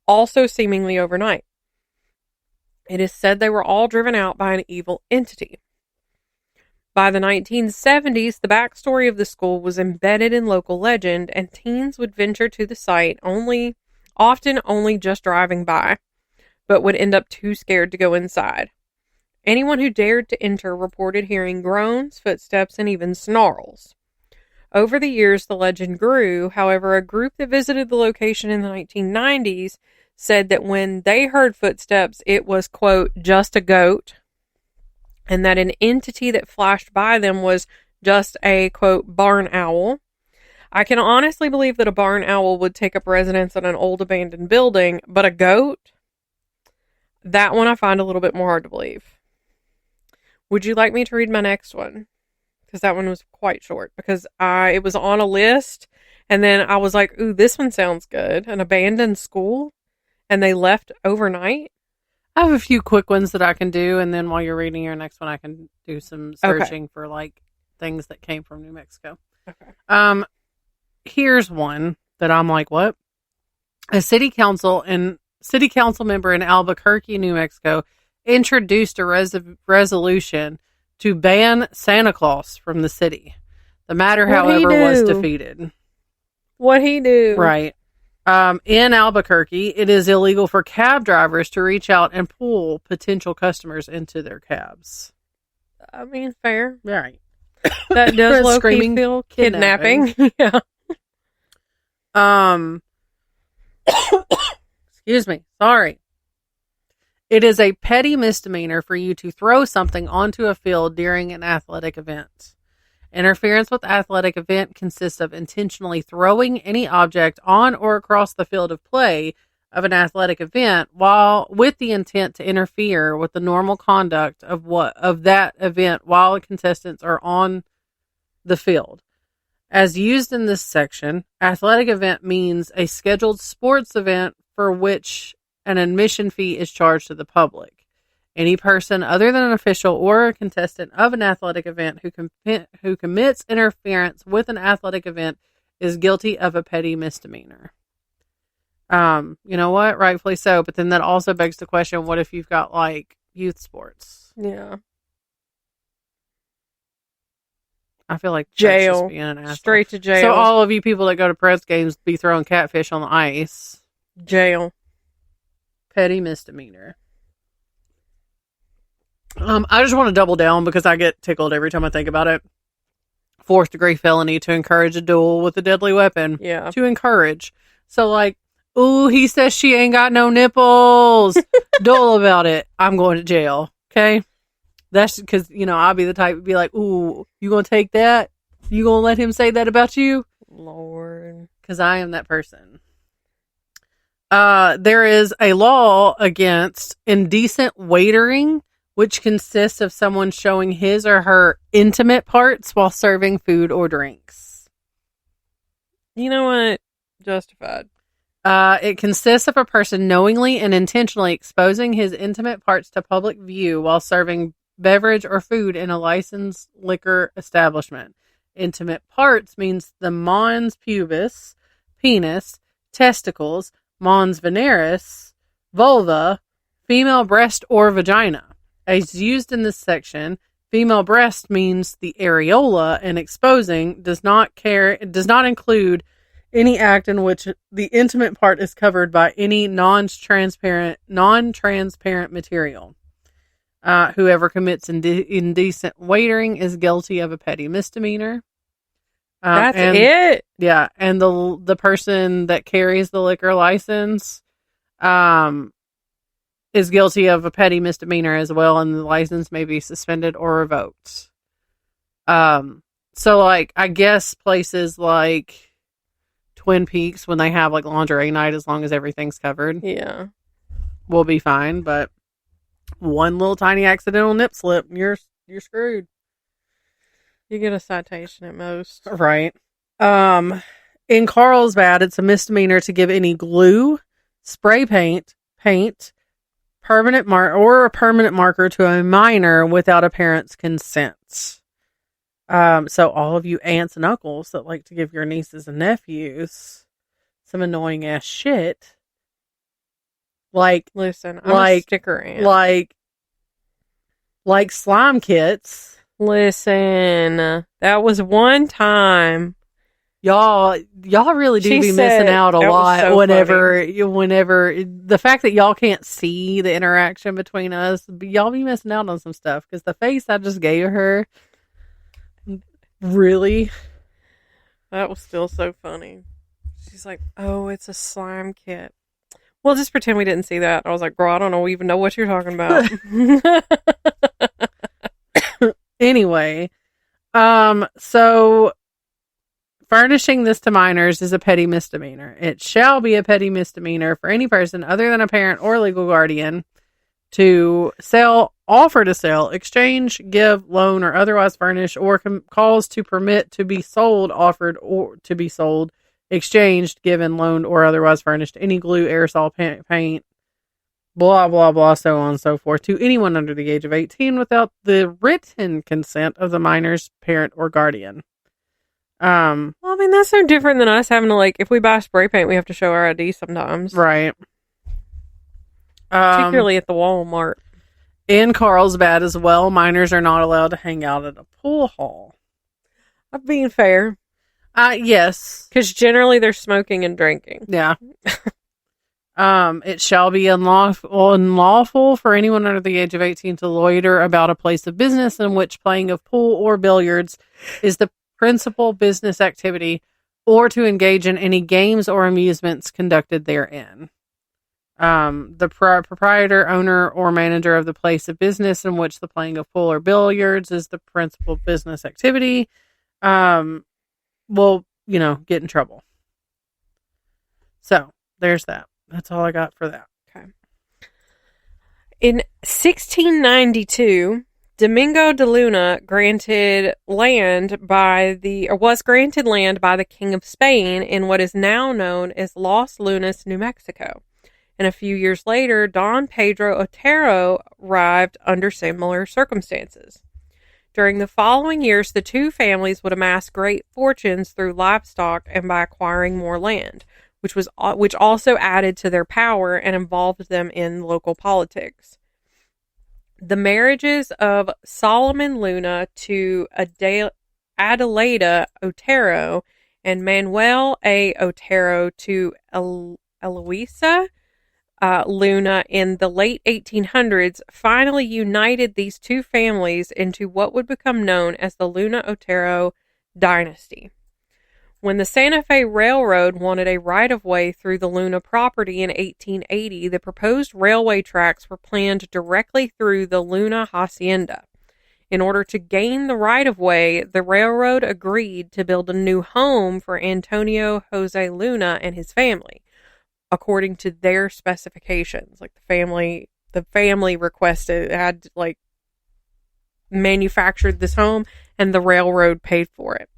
S1: also seemingly overnight. It is said they were all driven out by an evil entity. By the 1970s, the backstory of the school was embedded in local legend, and teens would venture to the site often only just driving by, but would end up too scared to go inside. Anyone who dared to enter reported hearing groans, footsteps, and even snarls. Over the years, the legend grew. However, a group that visited the location in the 1990s said that when they heard footsteps, it was, quote, just a goat, and that an entity that flashed by them was just a, quote, barn owl. I can honestly believe that a barn owl would take up residence in an old abandoned building, but a goat? That one I find a little bit more hard to believe. Would you like me to read my next one? Because that one was quite short. Because it was on a list, and then I was like, ooh, this one sounds good. An abandoned school? And they left overnight?
S2: I have a few quick ones that I can do, and then while you're reading your next one, I can do some searching for like things that came from New Mexico.
S1: Okay.
S2: Here's one that I'm like, what? A city council member in Albuquerque, New Mexico, introduced a resolution to ban Santa Claus from the city. The matter, however, was defeated.
S1: What'd he do?
S2: Right. In Albuquerque, it is illegal for cab drivers to reach out and pull potential customers into their cabs.
S1: I mean, fair.
S2: Right.
S1: That does low-key feel kidnapping. Yeah.
S2: Excuse me. Sorry. It is a petty misdemeanor for you to throw something onto a field during an athletic event. Interference with athletic event consists of intentionally throwing any object on or across the field of play of an athletic event while with the intent to interfere with the normal conduct of that event while the contestants are on the field. As used in this section, athletic event means a scheduled sports event for which an admission fee is charged to the public. Any person other than an official or a contestant of an athletic event who commits interference with an athletic event is guilty of a petty misdemeanor. You know what? Rightfully so. But then that also begs the question, what if you've got like youth sports?
S1: Yeah.
S2: I feel like
S1: jail.
S2: Just being an asshole.
S1: Straight to jail.
S2: So all of you people that go to Preds games be throwing catfish on the ice.
S1: Jail.
S2: Petty misdemeanor. I just want to double down because I get tickled every time I think about it. 4th degree felony to encourage a duel with a deadly weapon.
S1: Yeah. To
S2: encourage. So like, ooh, he says she ain't got no nipples. Duel about it. I'm going to jail. Okay? That's because, I'll be the type to be like, ooh, you going to take that? You going to let him say that about you?
S1: Lord.
S2: Because I am that person. There is a law against indecent waitering, which consists of someone showing his or her intimate parts while serving food or drinks.
S1: You know what? Justified.
S2: It consists of a person knowingly and intentionally exposing his intimate parts to public view while serving beverage or food in a licensed liquor establishment. Intimate parts means the mons pubis, penis, testicles, mons veneris, vulva, female breast or vagina. As used in this section, female breast means the areola, and exposing does not include any act in which the intimate part is covered by any non-transparent material. Whoever commits indecent waitering is guilty of a petty misdemeanor.
S1: That's it?
S2: Yeah, and the person that carries the liquor license is guilty of a petty misdemeanor as well, and the license may be suspended or revoked. So like, I guess places like Twin Peaks, when they have like lingerie night, as long as everything's covered,
S1: yeah,
S2: we'll be fine. But one little tiny accidental nip slip, you're screwed.
S1: You get a citation at most.
S2: Right. In Carlsbad, it's a misdemeanor to give any glue, spray paint, permanent a permanent marker to a minor without a parent's consent. So all of you aunts and uncles that like to give your nieces and nephews some annoying ass shit, like,
S1: listen, I'm a sticker aunt.
S2: like slime kits.
S1: Listen, that was one time.
S2: Y'all really do be missing out a lot
S1: so
S2: whenever the fact that y'all can't see the interaction between us, y'all be missing out on some stuff, because the face I just gave her, really,
S1: that was still so funny. She's like, oh, it's a slime kit. Well, just pretend we didn't see that. I was like, girl, I don't even know what you're talking about.
S2: Anyway, so furnishing this to minors is a petty misdemeanor. It shall be a petty misdemeanor for any person other than a parent or legal guardian to sell, offer to sell, exchange, give, loan, or otherwise furnish, or cause to permit to be sold, offered, or to be sold, exchanged, given, loaned, or otherwise furnished any glue, aerosol, paint, blah, blah, blah, so on and so forth, to anyone under the age of 18 without the written consent of the minor's parent or guardian.
S1: Well, I mean, that's no different than us having to, like, if we buy spray paint, we have to show our ID sometimes.
S2: Right.
S1: Particularly at the Walmart.
S2: In Carlsbad as well, minors are not allowed to hang out at a pool hall.
S1: I'm being fair.
S2: Yes.
S1: Because generally they're smoking and drinking.
S2: Yeah. It shall be unlawful for anyone under the age of 18 to loiter about a place of business in which playing of pool or billiards is the principal business activity, or to engage in any games or amusements conducted therein. The proprietor, owner, or manager of the place of business in which the playing of pool or billiards is the principal business activity will, get in trouble. So, there's that. That's all I got for that.
S1: Okay. In 1692, Domingo de Luna was granted land by the King of Spain in what is now known as Los Lunas, New Mexico. And a few years later, Don Pedro Otero arrived under similar circumstances. During the following years, the two families would amass great fortunes through livestock and by acquiring more land, which also added to their power and involved them in local politics. The marriages of Solomon Luna to Adelaida Otero and Manuel A. Otero to Eloisa Luna in the late 1800s finally united these two families into what would become known as the Luna-Otero dynasty. When the Santa Fe Railroad wanted a right-of-way through the Luna property in 1880, the proposed railway tracks were planned directly through the Luna hacienda. In order to gain the right-of-way, the railroad agreed to build a new home for Antonio Jose Luna and his family, according to their specifications. Like the family requested, had manufactured this home, and the railroad paid for it.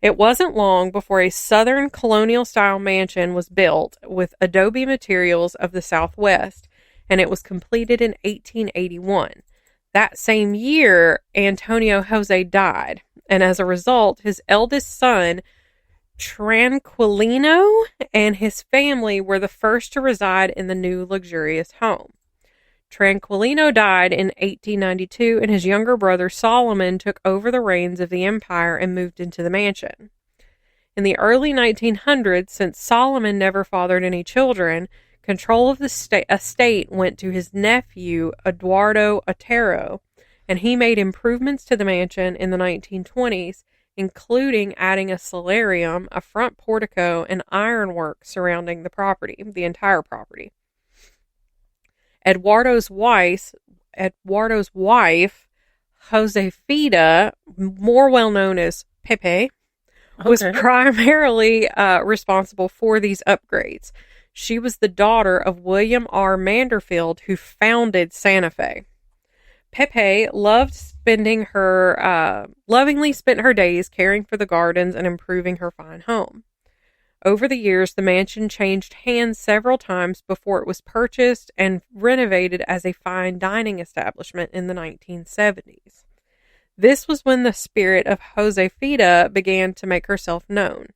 S1: It wasn't long before a Southern colonial-style mansion was built with adobe materials of the Southwest, and it was completed in 1881. That same year, Antonio Jose died, and as a result, his eldest son, Tranquilino, and his family were the first to reside in the new luxurious home. Tranquilino died in 1892, and his younger brother Solomon took over the reins of the empire and moved into the mansion. In the early 1900s, since Solomon never fathered any children, control of the estate went to his nephew, Eduardo Otero, and he made improvements to the mansion in the 1920s, including adding a solarium, a front portico, and ironwork surrounding the entire property. Eduardo's wife, Josefita, more well known as Pepe, was primarily responsible for these upgrades. She was the daughter of William R. Manderfield, who founded Santa Fe. Pepe lovingly spent her days caring for the gardens and improving her fine home. Over the years, the mansion changed hands several times before it was purchased and renovated as a fine dining establishment in the 1970s. This was when the spirit of Josefita began to make herself known.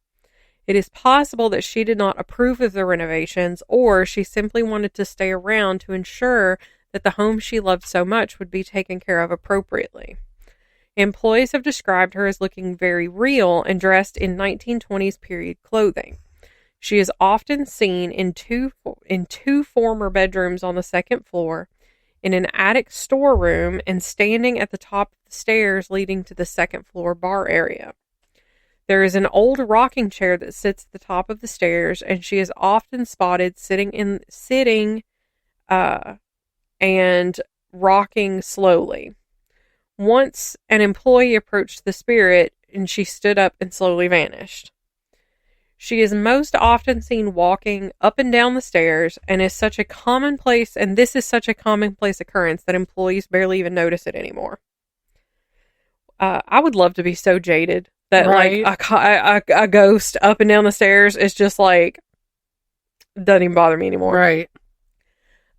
S1: It is possible that she did not approve of the renovations, or she simply wanted to stay around to ensure that the home she loved so much would be taken care of appropriately. Employees have described her as looking very real and dressed in 1920s period clothing. She is often seen in two former bedrooms on the second floor, in an attic storeroom, and standing at the top of the stairs leading to the second floor bar area. There is an old rocking chair that sits at the top of the stairs, and she is often spotted sitting and rocking slowly. Once an employee approached the spirit, and she stood up and slowly vanished. She is most often seen walking up and down the stairs, and this is such a commonplace occurrence that employees barely even notice it anymore. I would love to be so jaded that a ghost up and down the stairs is just doesn't even bother me anymore.
S2: Right.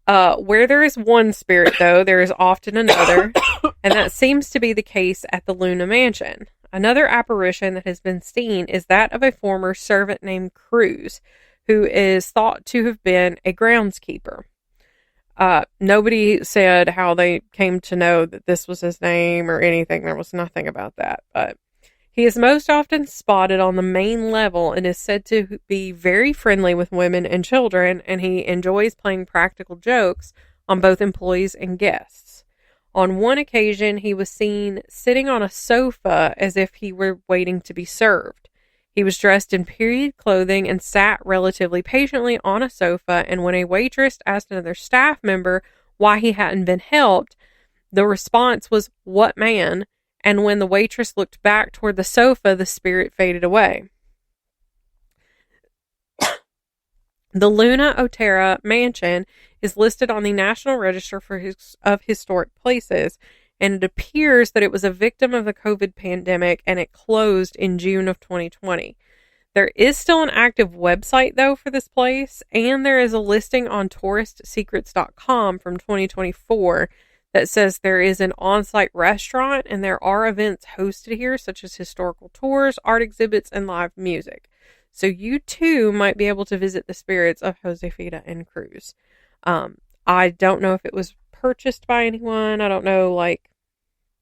S1: Where there is one spirit, though, there is often another, and that seems to be the case at the Luna Mansion. Another apparition that has been seen is that of a former servant named Cruz, who is thought to have been a groundskeeper. Nobody said how they came to know that this was his name or anything. There was nothing about that. But he is most often spotted on the main level and is said to be very friendly with women and children, and he enjoys playing practical jokes on both employees and guests. On one occasion, he was seen sitting on a sofa as if he were waiting to be served. He was dressed in period clothing and sat relatively patiently on a sofa, and when a waitress asked another staff member why he hadn't been helped, the response was, "What man?" And when the waitress looked back toward the sofa, the spirit faded away. The Luna Otera Mansion is listed on the National Register of Historic Places, and it appears that it was a victim of the COVID pandemic and it closed in June of 2020. There is still an active website, though, for this place, and there is a listing on touristsecrets.com from 2024 that says there is an on-site restaurant and there are events hosted here, such as historical tours, art exhibits, and live music. So you, too, might be able to visit the spirits of Josefina and Cruz. I don't know if it was purchased by anyone. I don't know,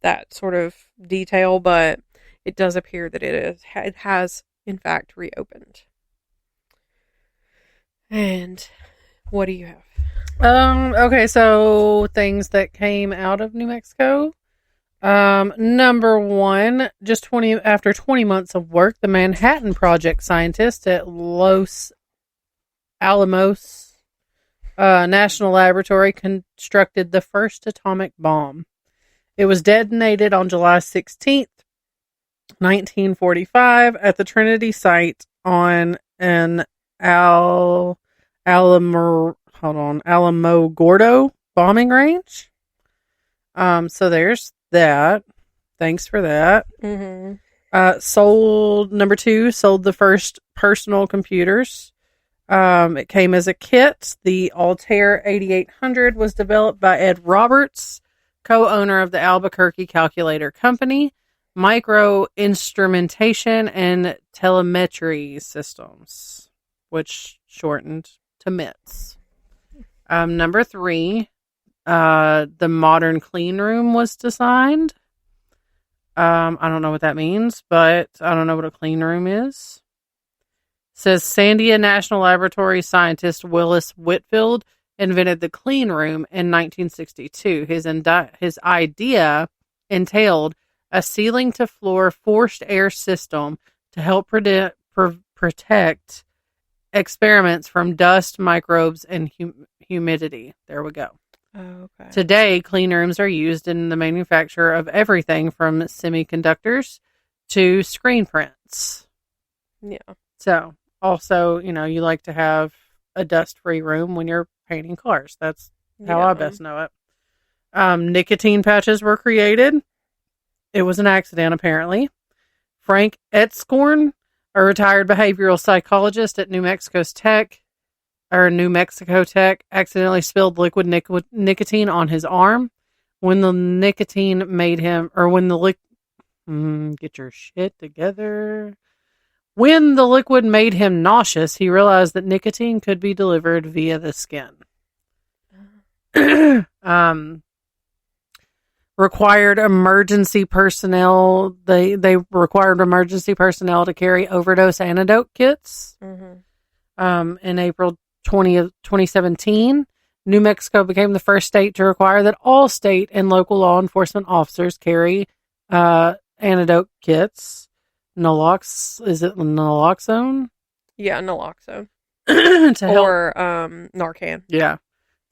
S1: that sort of detail, but it does appear that it has, in fact, reopened. And what do you have?
S2: Okay, so things that came out of New Mexico. Number one, after 20 months of work, the Manhattan Project scientists at Los Alamos National Laboratory constructed the first atomic bomb. It was detonated on July 16th, 1945 at the Trinity site on an Alamogordo bombing range. So there's that. Thanks for that.
S1: Mm-hmm.
S2: Number two, sold the first personal computers. It came as a kit. The Altair 8800 was developed by Ed Roberts, co-owner of the Albuquerque Calculator Company, Micro Instrumentation and Telemetry Systems, which shortened to MITS. Number three, the modern clean room was designed. I don't know what that means, but I don't know what a clean room is. It says Sandia National Laboratory scientist Willis Whitfield invented the clean room in 1962. His idea entailed a ceiling-to-floor forced air system to help protect experiments from dust, microbes, and humidity. There we go.
S1: Okay.
S2: Today, clean rooms are used in the manufacture of everything from semiconductors to screen prints.
S1: Yeah.
S2: So, also, you like to have a dust-free room when you're painting cars. That's how I best know it. Nicotine patches were created. It was an accident, apparently. Frank Etzkorn, a retired behavioral psychologist at New Mexico Tech, accidentally spilled liquid nicotine on his arm. When the nicotine made him, get your shit together. When the liquid made him nauseous, he realized that nicotine could be delivered via the skin. Required emergency personnel. They required emergency personnel to carry overdose antidote kits.
S1: Mm-hmm.
S2: In April 2017, New Mexico became the first state to require that all state and local law enforcement officers carry antidote kits. Is it naloxone?
S1: Yeah, naloxone.
S2: Or
S1: Narcan.
S2: Yeah.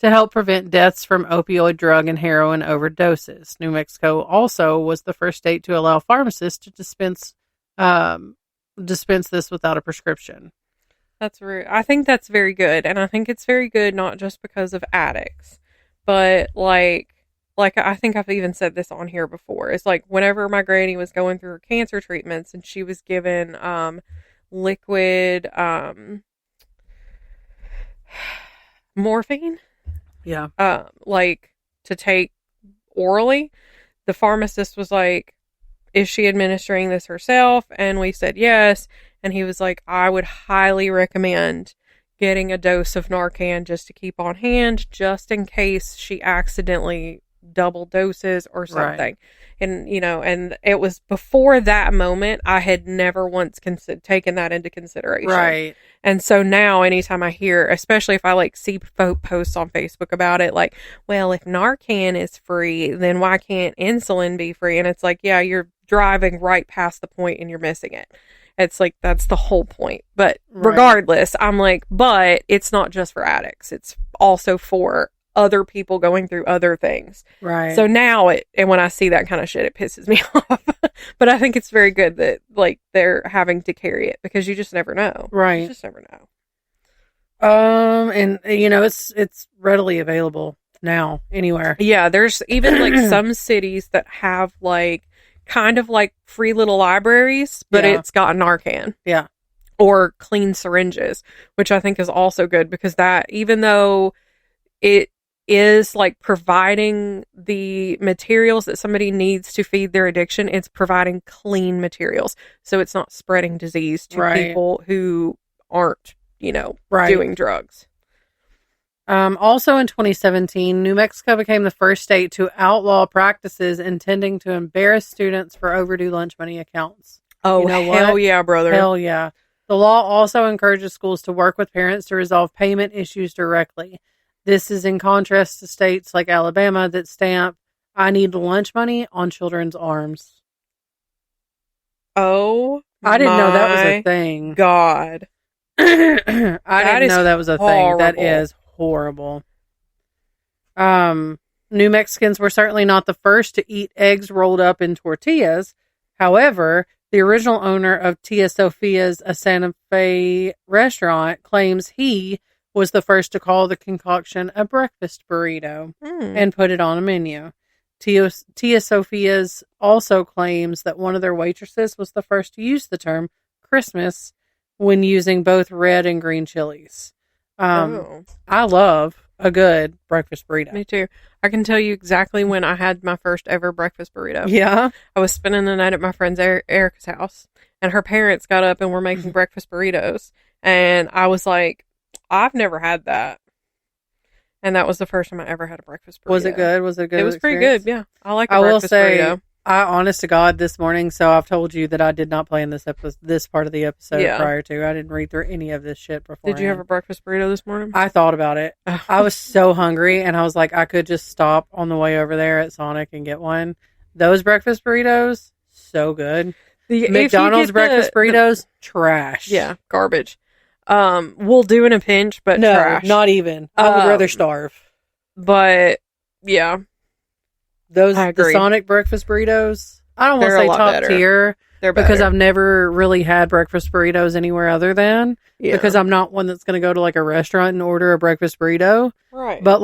S2: To help prevent deaths from opioid, drug, and heroin overdoses. New Mexico also was the first state to allow pharmacists to dispense this without a prescription.
S1: That's I think that's very good, and I think it's very good not just because of addicts, but like I think I've even said this on here before. It's like whenever my granny was going through her cancer treatments and she was given liquid morphine.
S2: Yeah.
S1: To take orally, the pharmacist was like, is she administering this herself? And we said yes. And he was like, I would highly recommend getting a dose of Narcan just to keep on hand, just in case she accidentally double doses or something.
S2: Right.
S1: And, and it was before that moment, I had never once taken that into consideration.
S2: Right.
S1: And so now anytime I hear, especially if I see posts on Facebook about it, well, if Narcan is free, then why can't insulin be free? And it's yeah, you're driving right past the point and you're missing it. It's that's the whole point. But regardless, I'm but it's not just for addicts. It's also for other people going through other things.
S2: Right.
S1: So now and when I see that kind of shit, it pisses me off. But I think it's very good that they're having to carry it, because you just never know.
S2: Right.
S1: You just never know.
S2: And it's readily available now anywhere.
S1: Yeah, there's even some cities that have kind of free little libraries, but it's got Narcan.
S2: Yeah.
S1: Or clean syringes, which I think is also good, because that, even though it is providing the materials that somebody needs to feed their addiction, it's providing clean materials. So it's not spreading disease to people who aren't, doing drugs.
S2: Also in 2017, New Mexico became the first state to outlaw practices intending to embarrass students for overdue lunch money accounts.
S1: Oh, hell yeah, brother.
S2: Hell yeah. The law also encourages schools to work with parents to resolve payment issues directly. This is in contrast to states like Alabama that stamp "I need lunch money" on children's arms.
S1: Oh,
S2: I didn't know that was a thing.
S1: God.
S2: I didn't know that was a thing. That is horrible. New Mexicans were certainly not the first to eat eggs rolled up in tortillas. However, the original owner of Tia Sophia's, a Santa Fe restaurant, claims he was the first to call the concoction a breakfast burrito and put it on a menu. Tia Sophia's also claims that one of their waitresses was the first to use the term Christmas when using both red and green chilies. I love a good breakfast burrito.
S1: Me too. I can tell you exactly when I had my first ever breakfast burrito.
S2: Yeah.
S1: I was spending the night at my friend's Erica's house, and her parents got up and were making breakfast burritos. And I was like, I've never had that. And that was the first time I ever had a breakfast burrito.
S2: Was it good? Was it a good?
S1: It was
S2: experience?
S1: pretty good, yeah. I like a breakfast burrito.
S2: Honest to God, this morning, so I've told you that I did not play in this part of the episode prior to. I didn't read through any of this shit before.
S1: Did you have a breakfast burrito this morning?
S2: I thought about it. I was so hungry, and I was like, I could just stop on the way over there at Sonic and get one. Those breakfast burritos, so good. The McDonald's breakfast burritos, trash.
S1: Yeah, garbage. We'll do in a pinch, but
S2: no,
S1: trash.
S2: Not even. I would rather starve.
S1: But yeah,
S2: the Sonic breakfast burritos, I don't want to say top tier.
S1: They're better.
S2: Because I've never really had breakfast burritos anywhere other than because I'm not one that's going to go to a restaurant and order a breakfast burrito.
S1: Right.
S2: But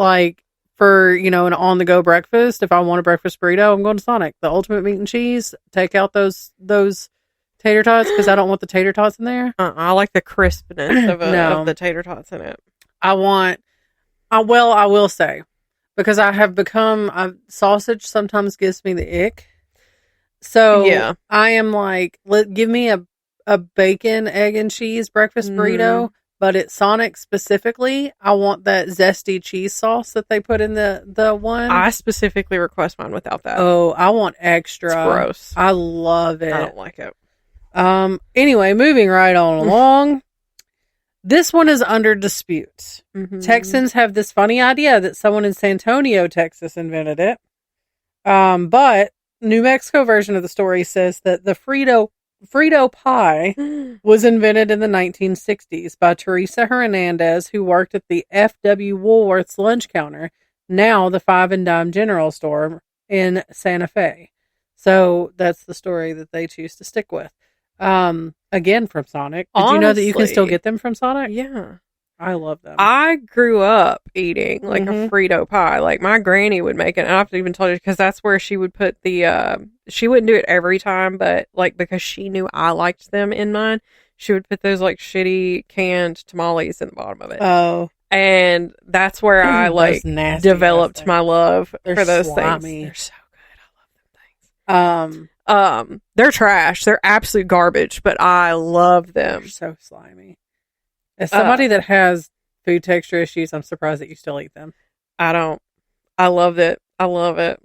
S2: for an on the go breakfast, if I want a breakfast burrito, I'm going to Sonic. The ultimate meat and cheese. Take out those tater tots because I don't want the tater tots in there.
S1: I like the crispness of the tater tots in it.
S2: I will say, because I have become, sausage sometimes gives me the ick. So
S1: yeah.
S2: I am give me a bacon, egg, and cheese breakfast burrito, but at Sonic specifically, I want that zesty cheese sauce that they put in the one.
S1: I specifically request mine without that.
S2: Oh, I want extra.
S1: It's gross.
S2: I love it.
S1: I don't like it.
S2: Anyway, moving right on along. This one is under dispute.
S1: Mm-hmm.
S2: Texans have this funny idea that someone in San Antonio, Texas invented it. But New Mexico version of the story says that the Frito pie was invented in the 1960s by Teresa Hernandez, who worked at the F.W. Woolworth's lunch counter, now the Five and Dime General Store in Santa Fe. So that's the story that they choose to stick with. Again, from Sonic. Did you know that you can still get them from Sonic?
S1: Yeah.
S2: I love them.
S1: I grew up eating a Frito pie. My granny would make it. And I've even told you because that's where she would put the, she wouldn't do it every time, but because she knew I liked them in mine, she would put those shitty canned tamales in the bottom of it.
S2: Oh.
S1: And that's where I developed my love for those things. They're so good. I love them things. They're trash. They're absolute garbage, but I love them.
S2: They're so slimy. As somebody that has food texture issues, I'm surprised that you still eat them.
S1: I don't. I love it. I love it.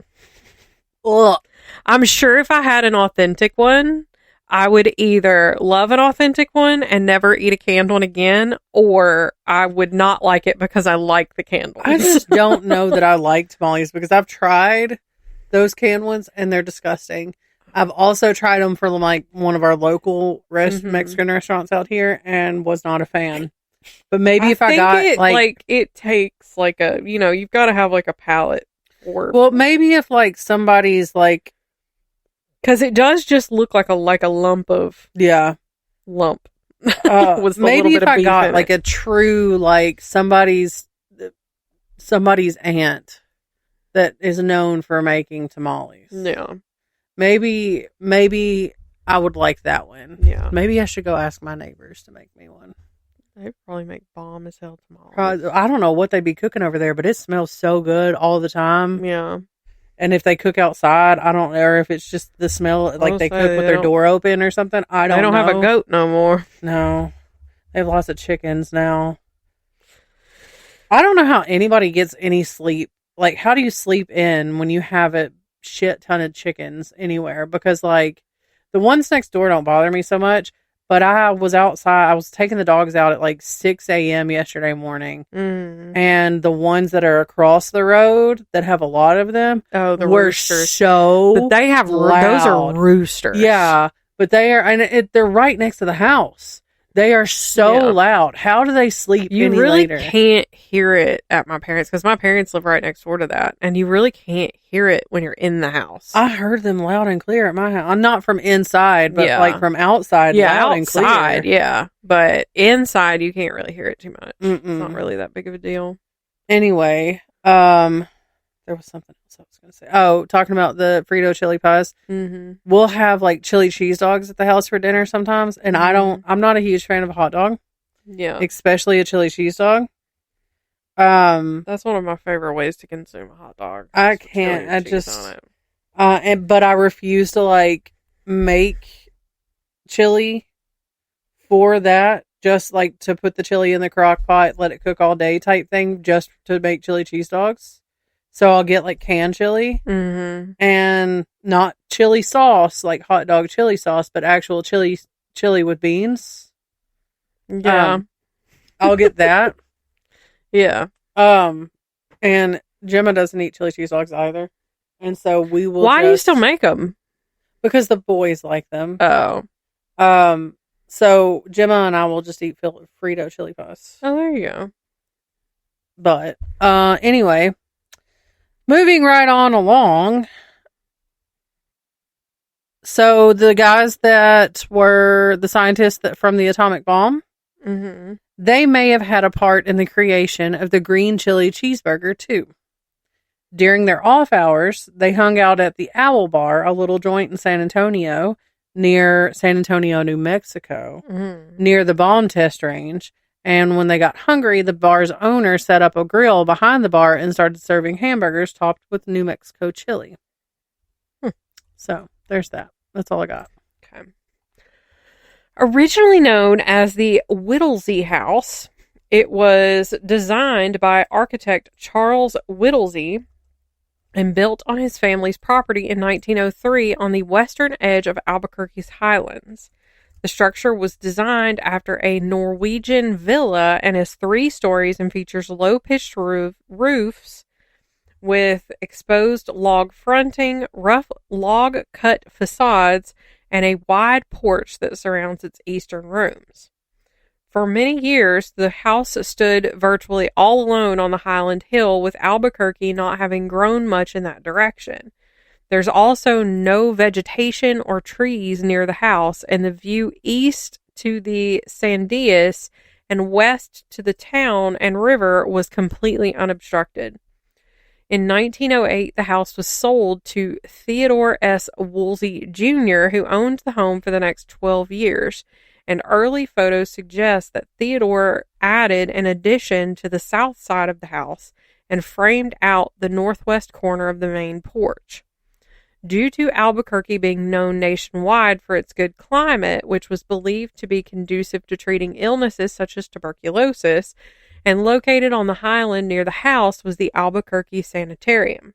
S2: Ugh.
S1: I'm sure if I had an authentic one, I would either love an authentic one and never eat a canned one again, or I would not like it because I like the canned ones.
S2: I just don't know that I like tamales because I've tried those canned ones and they're disgusting. I've also tried them from like one of our local Mexican restaurants out here and was not a fan. But maybe if I got
S1: it takes like a, you've got to have like a palate for.
S2: Well, maybe if like somebody's like,
S1: because it does just look like a lump of lump. With
S2: maybe if I got like
S1: it.
S2: a true like somebody's aunt that is known for making tamales.
S1: Yeah.
S2: Maybe I would like that one.
S1: Yeah.
S2: Maybe I should go ask my neighbors to make me one.
S1: They probably make bomb as hell tamales.
S2: I don't know what they'd be cooking over there, but it smells so good all the time.
S1: Yeah.
S2: And if they cook outside, I don't know, or if it's just the smell, like they cook with their door open or something. I don't know.
S1: They don't have a goat no more.
S2: No. They have lots of chickens now. I don't know how anybody gets any sleep. Like, how do you sleep in when you have a shit ton of chickens anywhere? Because, like, the ones next door don't bother me so much. But I was outside. I was taking the dogs out at like 6 a.m. yesterday morning. And the ones that are across the road that have a lot of them
S1: were
S2: roosters. So
S1: but they have
S2: loud.
S1: Those are roosters.
S2: Yeah. But they are, and they're right next to the house. They are so loud. How do they sleep
S1: You
S2: any
S1: really
S2: later?
S1: can't hear it at my parents' because my parents live right next door to that. And you really can't hear it when you're in the house.
S2: I heard them loud and clear at my house. I'm not from inside, but like from outside, loud and clear.
S1: Outside, yeah. But inside, you can't really hear it too much. It's not really that big of a deal.
S2: Anyway, there was something else I was going to say. Oh, talking about the Frito chili pies. We'll have like chili cheese dogs at the house for dinner sometimes. And I'm not a huge fan of a hot dog.
S1: Yeah.
S2: Especially a chili cheese dog.
S1: That's one of my favorite ways to consume a hot dog.
S2: I can't. But I refuse to like make chili for that. Just like to put the chili in the crock pot, let it cook all day type thing, just to make chili cheese dogs. So I'll get like canned chili and not chili sauce, like hot dog chili sauce, but actual chili with beans.
S1: Yeah.
S2: I'll get that.
S1: Yeah.
S2: And Gemma doesn't eat chili cheese dogs either. And so we will.
S1: Why do you still make them?
S2: Because the boys like them.
S1: Oh.
S2: So Gemma and I will just eat Frito chili pies.
S1: Oh, there you go.
S2: But, anyway. Moving right on along. So the guys that were the scientists from the atomic bomb, they may have had a part in the creation of the green chili cheeseburger too. During their off hours, they hung out at the Owl Bar, a little joint in San Antonio, near San Antonio, New Mexico, near the bomb test range. And when they got hungry, the bar's owner set up a grill behind the bar and started serving hamburgers topped with New Mexico chili. So, there's that. That's all I got.
S1: Okay. Originally known as the Whittlesey House, it was designed by architect Charles Whittlesey and built on his family's property in 1903 on the western edge of Albuquerque's Highlands. The structure was designed after a Norwegian villa and is 3 stories and features low-pitched roofs with exposed log fronting, rough log-cut facades, and a wide porch that surrounds its eastern rooms. For many years, the house stood virtually all alone on the Highland Hill, with Albuquerque not having grown much in that direction. There's also no vegetation or trees near the house, and the view east to the Sandias and west to the town and river was completely unobstructed. In 1908, the house was sold to Theodore S. Woolsey Jr., who owned the home for the next 12 years, and early photos suggest that Theodore added an addition to the south side of the house and framed out the northwest corner of the main porch. Due to Albuquerque being known nationwide for its good climate, which was believed to be conducive to treating illnesses such as tuberculosis, and located on the highland near the house was the Albuquerque Sanitarium.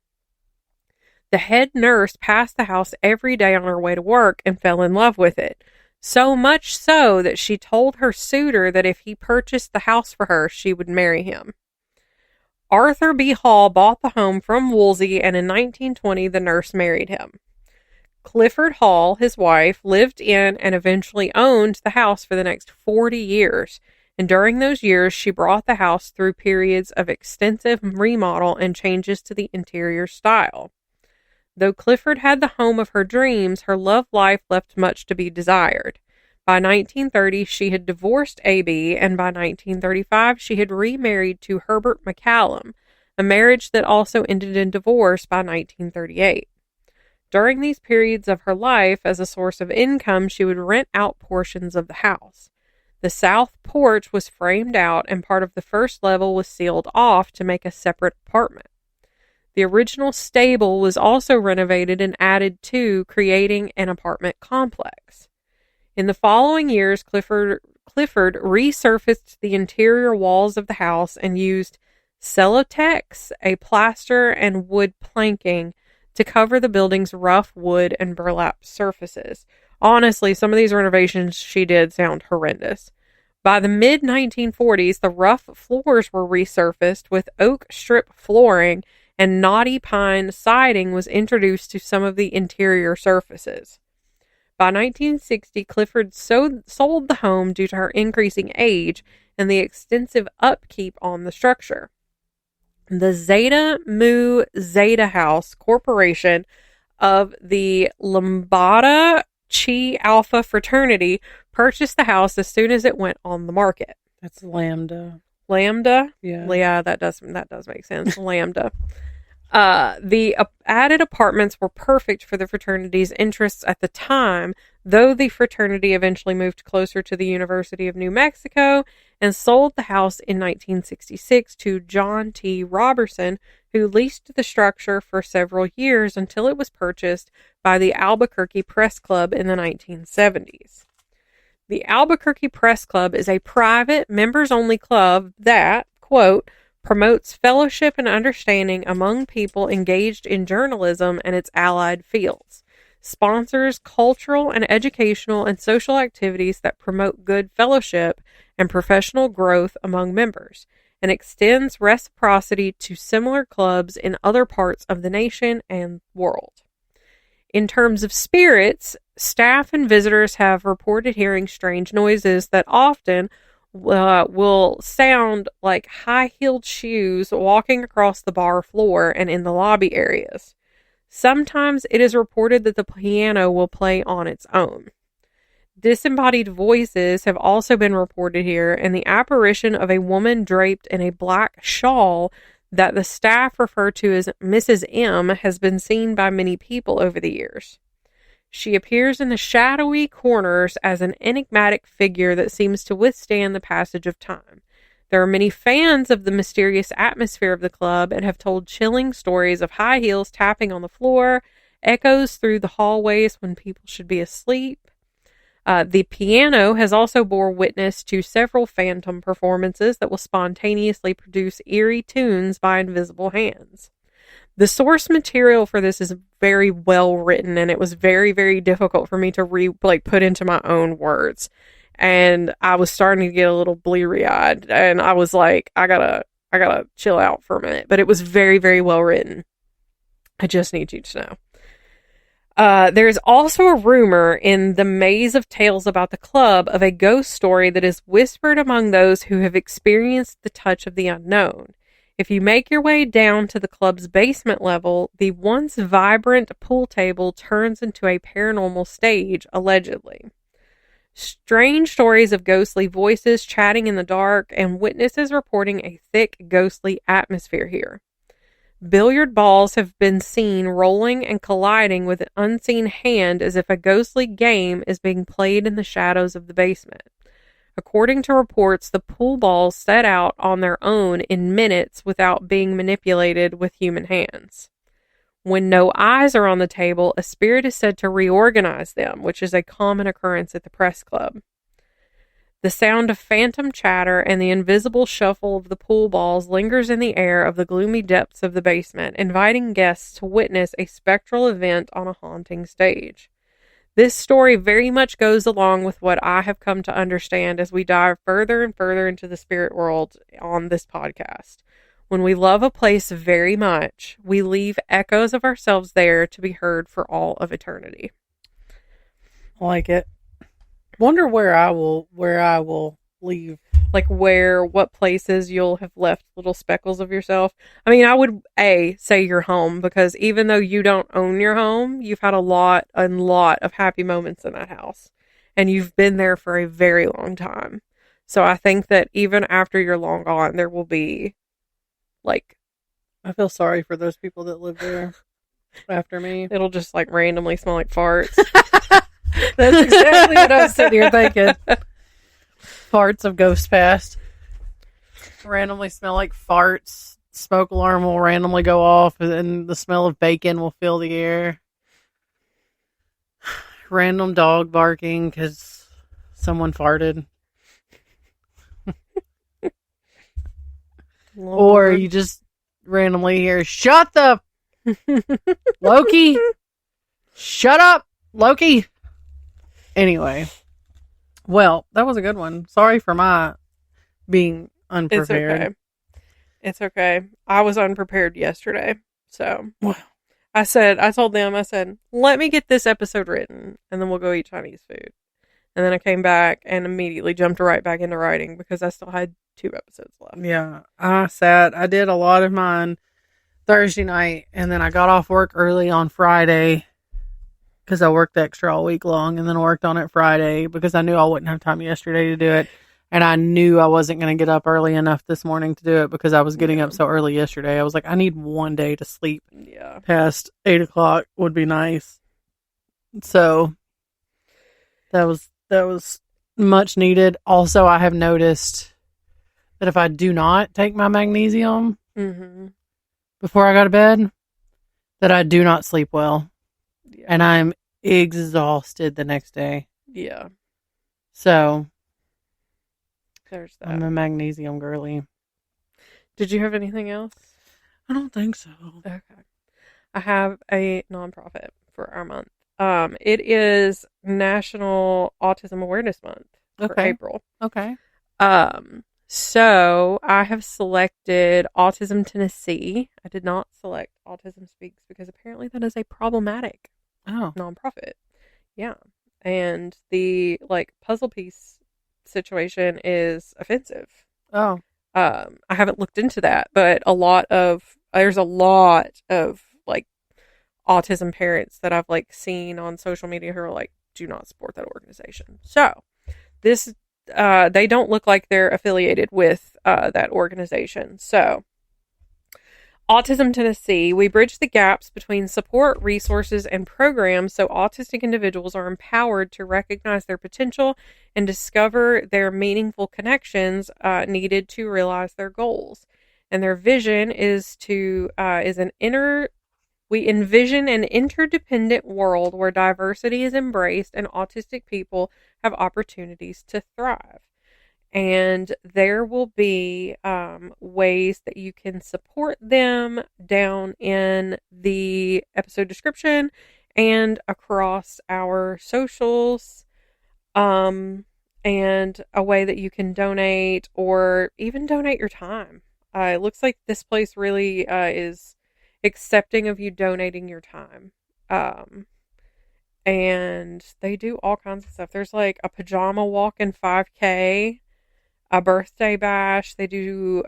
S1: The head nurse passed the house every day on her way to work and fell in love with it. So much so that she told her suitor that if he purchased the house for her, she would marry him. Arthur B. Hall bought the home from Woolsey, and in 1920 the nurse married him. Clifford Hall, his wife, lived in and eventually owned the house for the next 40 years, and during those years she brought the house through periods of extensive remodel and changes to the interior style. Though Clifford had the home of her dreams, her love life left much to be desired. By 1930, she had divorced A.B., and by 1935, she had remarried to Herbert McCallum, a marriage that also ended in divorce by 1938. During these periods of her life, as a source of income, she would rent out portions of the house. The south porch was framed out, and part of the first level was sealed off to make a separate apartment. The original stable was also renovated and added to, creating an apartment complex. In the following years, Clifford resurfaced the interior walls of the house and used Celotex, a plaster, and wood planking to cover the building's rough wood and burlap surfaces. Honestly, some of these renovations she did sound horrendous. By the mid-1940s, the rough floors were resurfaced with oak strip flooring, and knotty pine siding was introduced to some of the interior surfaces. By 1960, Clifford sold the home due to her increasing age and the extensive upkeep on the structure. The Zeta Mu Zeta House Corporation of the Lambda Chi Alpha fraternity purchased the house as soon as it went on the market.
S2: That's Lambda.
S1: Lambda?
S2: Yeah,
S1: that does make sense. Lambda. The added apartments were perfect for the fraternity's interests at the time, though the fraternity eventually moved closer to the University of New Mexico and sold the house in 1966 to John T. Robertson, who leased the structure for several years until it was purchased by the Albuquerque Press Club in the 1970s. The Albuquerque Press Club is a private, members-only club that, quote, promotes fellowship and understanding among people engaged in journalism and its allied fields, sponsors cultural and educational and social activities that promote good fellowship and professional growth among members, and extends reciprocity to similar clubs in other parts of the nation and world. In terms of spirits, staff and visitors have reported hearing strange noises that often will sound like high-heeled shoes walking across the bar floor and in the lobby areas. Sometimes it is reported that the piano will play on its own. Disembodied voices have also been reported here, and the apparition of a woman draped in a black shawl that the staff refer to as Mrs. M has been seen by many people over the years. She appears in the shadowy corners as an enigmatic figure that seems to withstand the passage of time. There are many fans of the mysterious atmosphere of the club and have told chilling stories of high heels tapping on the floor, echoes through the hallways when people should be asleep. The piano has also bore witness to several phantom performances that will spontaneously produce eerie tunes by invisible hands. The source material for this is very well written, and it was very, very difficult for me to put into my own words. And I was starting to get a little bleary-eyed, and I was like, I gotta chill out for a minute. But it was very, very well written. I just need you to know. There's also a rumor in the maze of tales about the club of a ghost story that is whispered among those who have experienced the touch of the unknown. If you make your way down to the club's basement level, the once vibrant pool table turns into a paranormal stage, allegedly. Strange stories of ghostly voices chatting in the dark and witnesses reporting a thick, ghostly atmosphere here. Billiard balls have been seen rolling and colliding with an unseen hand as if a ghostly game is being played in the shadows of the basement. According to reports, the pool balls set out on their own in minutes without being manipulated with human hands. When no eyes are on the table, a spirit is said to reorganize them, which is a common occurrence at the press club. The sound of phantom chatter and the invisible shuffle of the pool balls lingers in the air of the gloomy depths of the basement, inviting guests to witness a spectral event on a haunting stage. This story very much goes along with what I have come to understand as we dive further and further into the spirit world on this podcast. When we love a place very much, we leave echoes of ourselves there to be heard for all of eternity.
S2: I like it. Wonder where I will leave.
S1: Like what places you'll have left little speckles of yourself. I mean, I would say your home, because even though you don't own your home, you've had a lot of happy moments in that house, and you've been there for a very long time. So I think that even after you're long gone, there will be like,
S2: I feel sorry for those people that live there after me.
S1: It'll just like randomly smell like farts.
S2: That's exactly what I was sitting here thinking. Farts of Ghost Past. Randomly smell like farts. Smoke alarm will randomly go off, and the smell of bacon will fill the air. Random dog barking because someone farted. Or you just randomly hear, "Shut the Loki! Shut up, Loki!" Anyway. Well, that was a good one. Sorry for my being unprepared.
S1: It's okay. I was unprepared yesterday. So I told them, let me get this episode written and then we'll go eat Chinese food. And then I came back and immediately jumped right back into writing because I still had 2 episodes left.
S2: Yeah. I did a lot of mine Thursday night, and then I got off work early on Friday because I worked extra all week long, and then worked on it Friday because I knew I wouldn't have time yesterday to do it. And I knew I wasn't going to get up early enough this morning to do it because I was getting up so early yesterday. I was like, I need one day to sleep.
S1: Yeah.
S2: Past 8 o'clock would be nice. So that was much needed. Also, I have noticed that if I do not take my magnesium before I go to bed, that I do not sleep well. Yeah. And I'm exhausted the next day.
S1: Yeah.
S2: So
S1: there's that.
S2: I'm a magnesium girly.
S1: Did you have anything else?
S2: I don't think so.
S1: Okay. I have a nonprofit for our month. It is National Autism Awareness Month for April.
S2: Okay.
S1: So I have selected Autism Tennessee. I did not select Autism Speaks because apparently that is a problematic nonprofit. Yeah. And the puzzle piece situation is offensive.
S2: Oh.
S1: I haven't looked into that, but there's a lot of autism parents that I've seen on social media who are do not support that organization. So this they don't look like they're affiliated with that organization. So Autism Tennessee, we bridge the gaps between support, resources, and programs so autistic individuals are empowered to recognize their potential and discover their meaningful connections needed to realize their goals. And their vision we envision an interdependent world where diversity is embraced and autistic people have opportunities to thrive. And there will be ways that you can support them down in the episode description and across our socials, and a way that you can donate or even donate your time. It looks like this place really is accepting of you donating your time. And they do all kinds of stuff. There's a pajama walk and 5K, a birthday bash. They do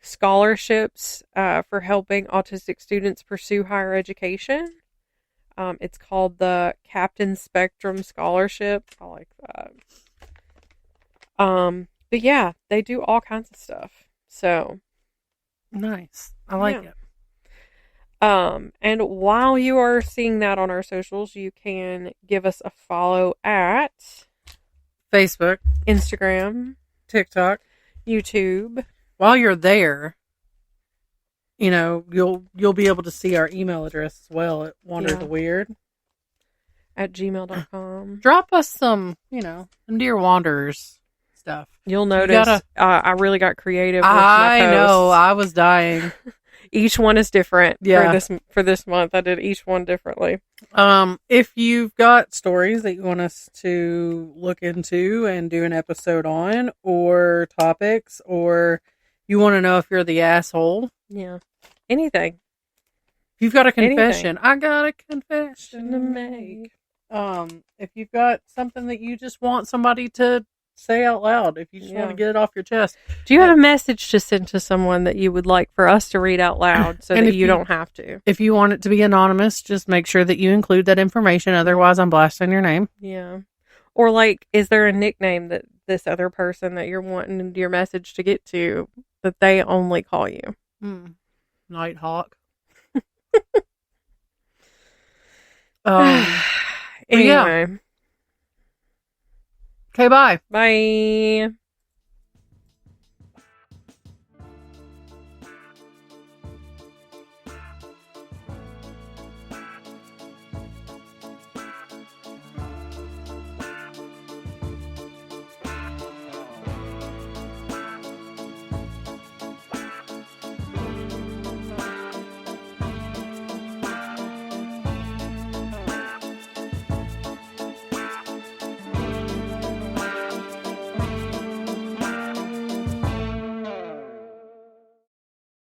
S1: scholarships for helping autistic students pursue higher education. It's called the Captain Spectrum Scholarship. I like that. But yeah, they do all kinds of stuff. So
S2: nice. I like it.
S1: And while you are seeing that on our socials, you can give us a follow at
S2: Facebook,
S1: Instagram,
S2: TikTok,
S1: YouTube.
S2: While you're there, you'll be able to see our email address as well at Wander the Weird
S1: at gmail.com.
S2: Drop us some Dear Wanderers stuff.
S1: You'll notice I really got creative with my posts.
S2: I know, I was dying.
S1: Each one is different for this month. I did each one differently.
S2: If you've got stories that you want us to look into and do an episode on, or topics, or you want to know if you're the asshole.
S1: Yeah. Anything.
S2: If you've got a confession. I got a confession
S1: to make.
S2: If you've got something that you just want somebody to say out loud, if you just want to get it off your chest.
S1: Do you have a message to send to someone that you would like for us to read out loud so that you don't have to?
S2: If you want it to be anonymous, just make sure that you include that information. Otherwise, I'm blasting your name.
S1: Yeah. Or like, is there a nickname that this other person that you're wanting your message to get to that they only call you?
S2: Nighthawk.
S1: Anyway.
S2: Okay, bye.
S1: Bye.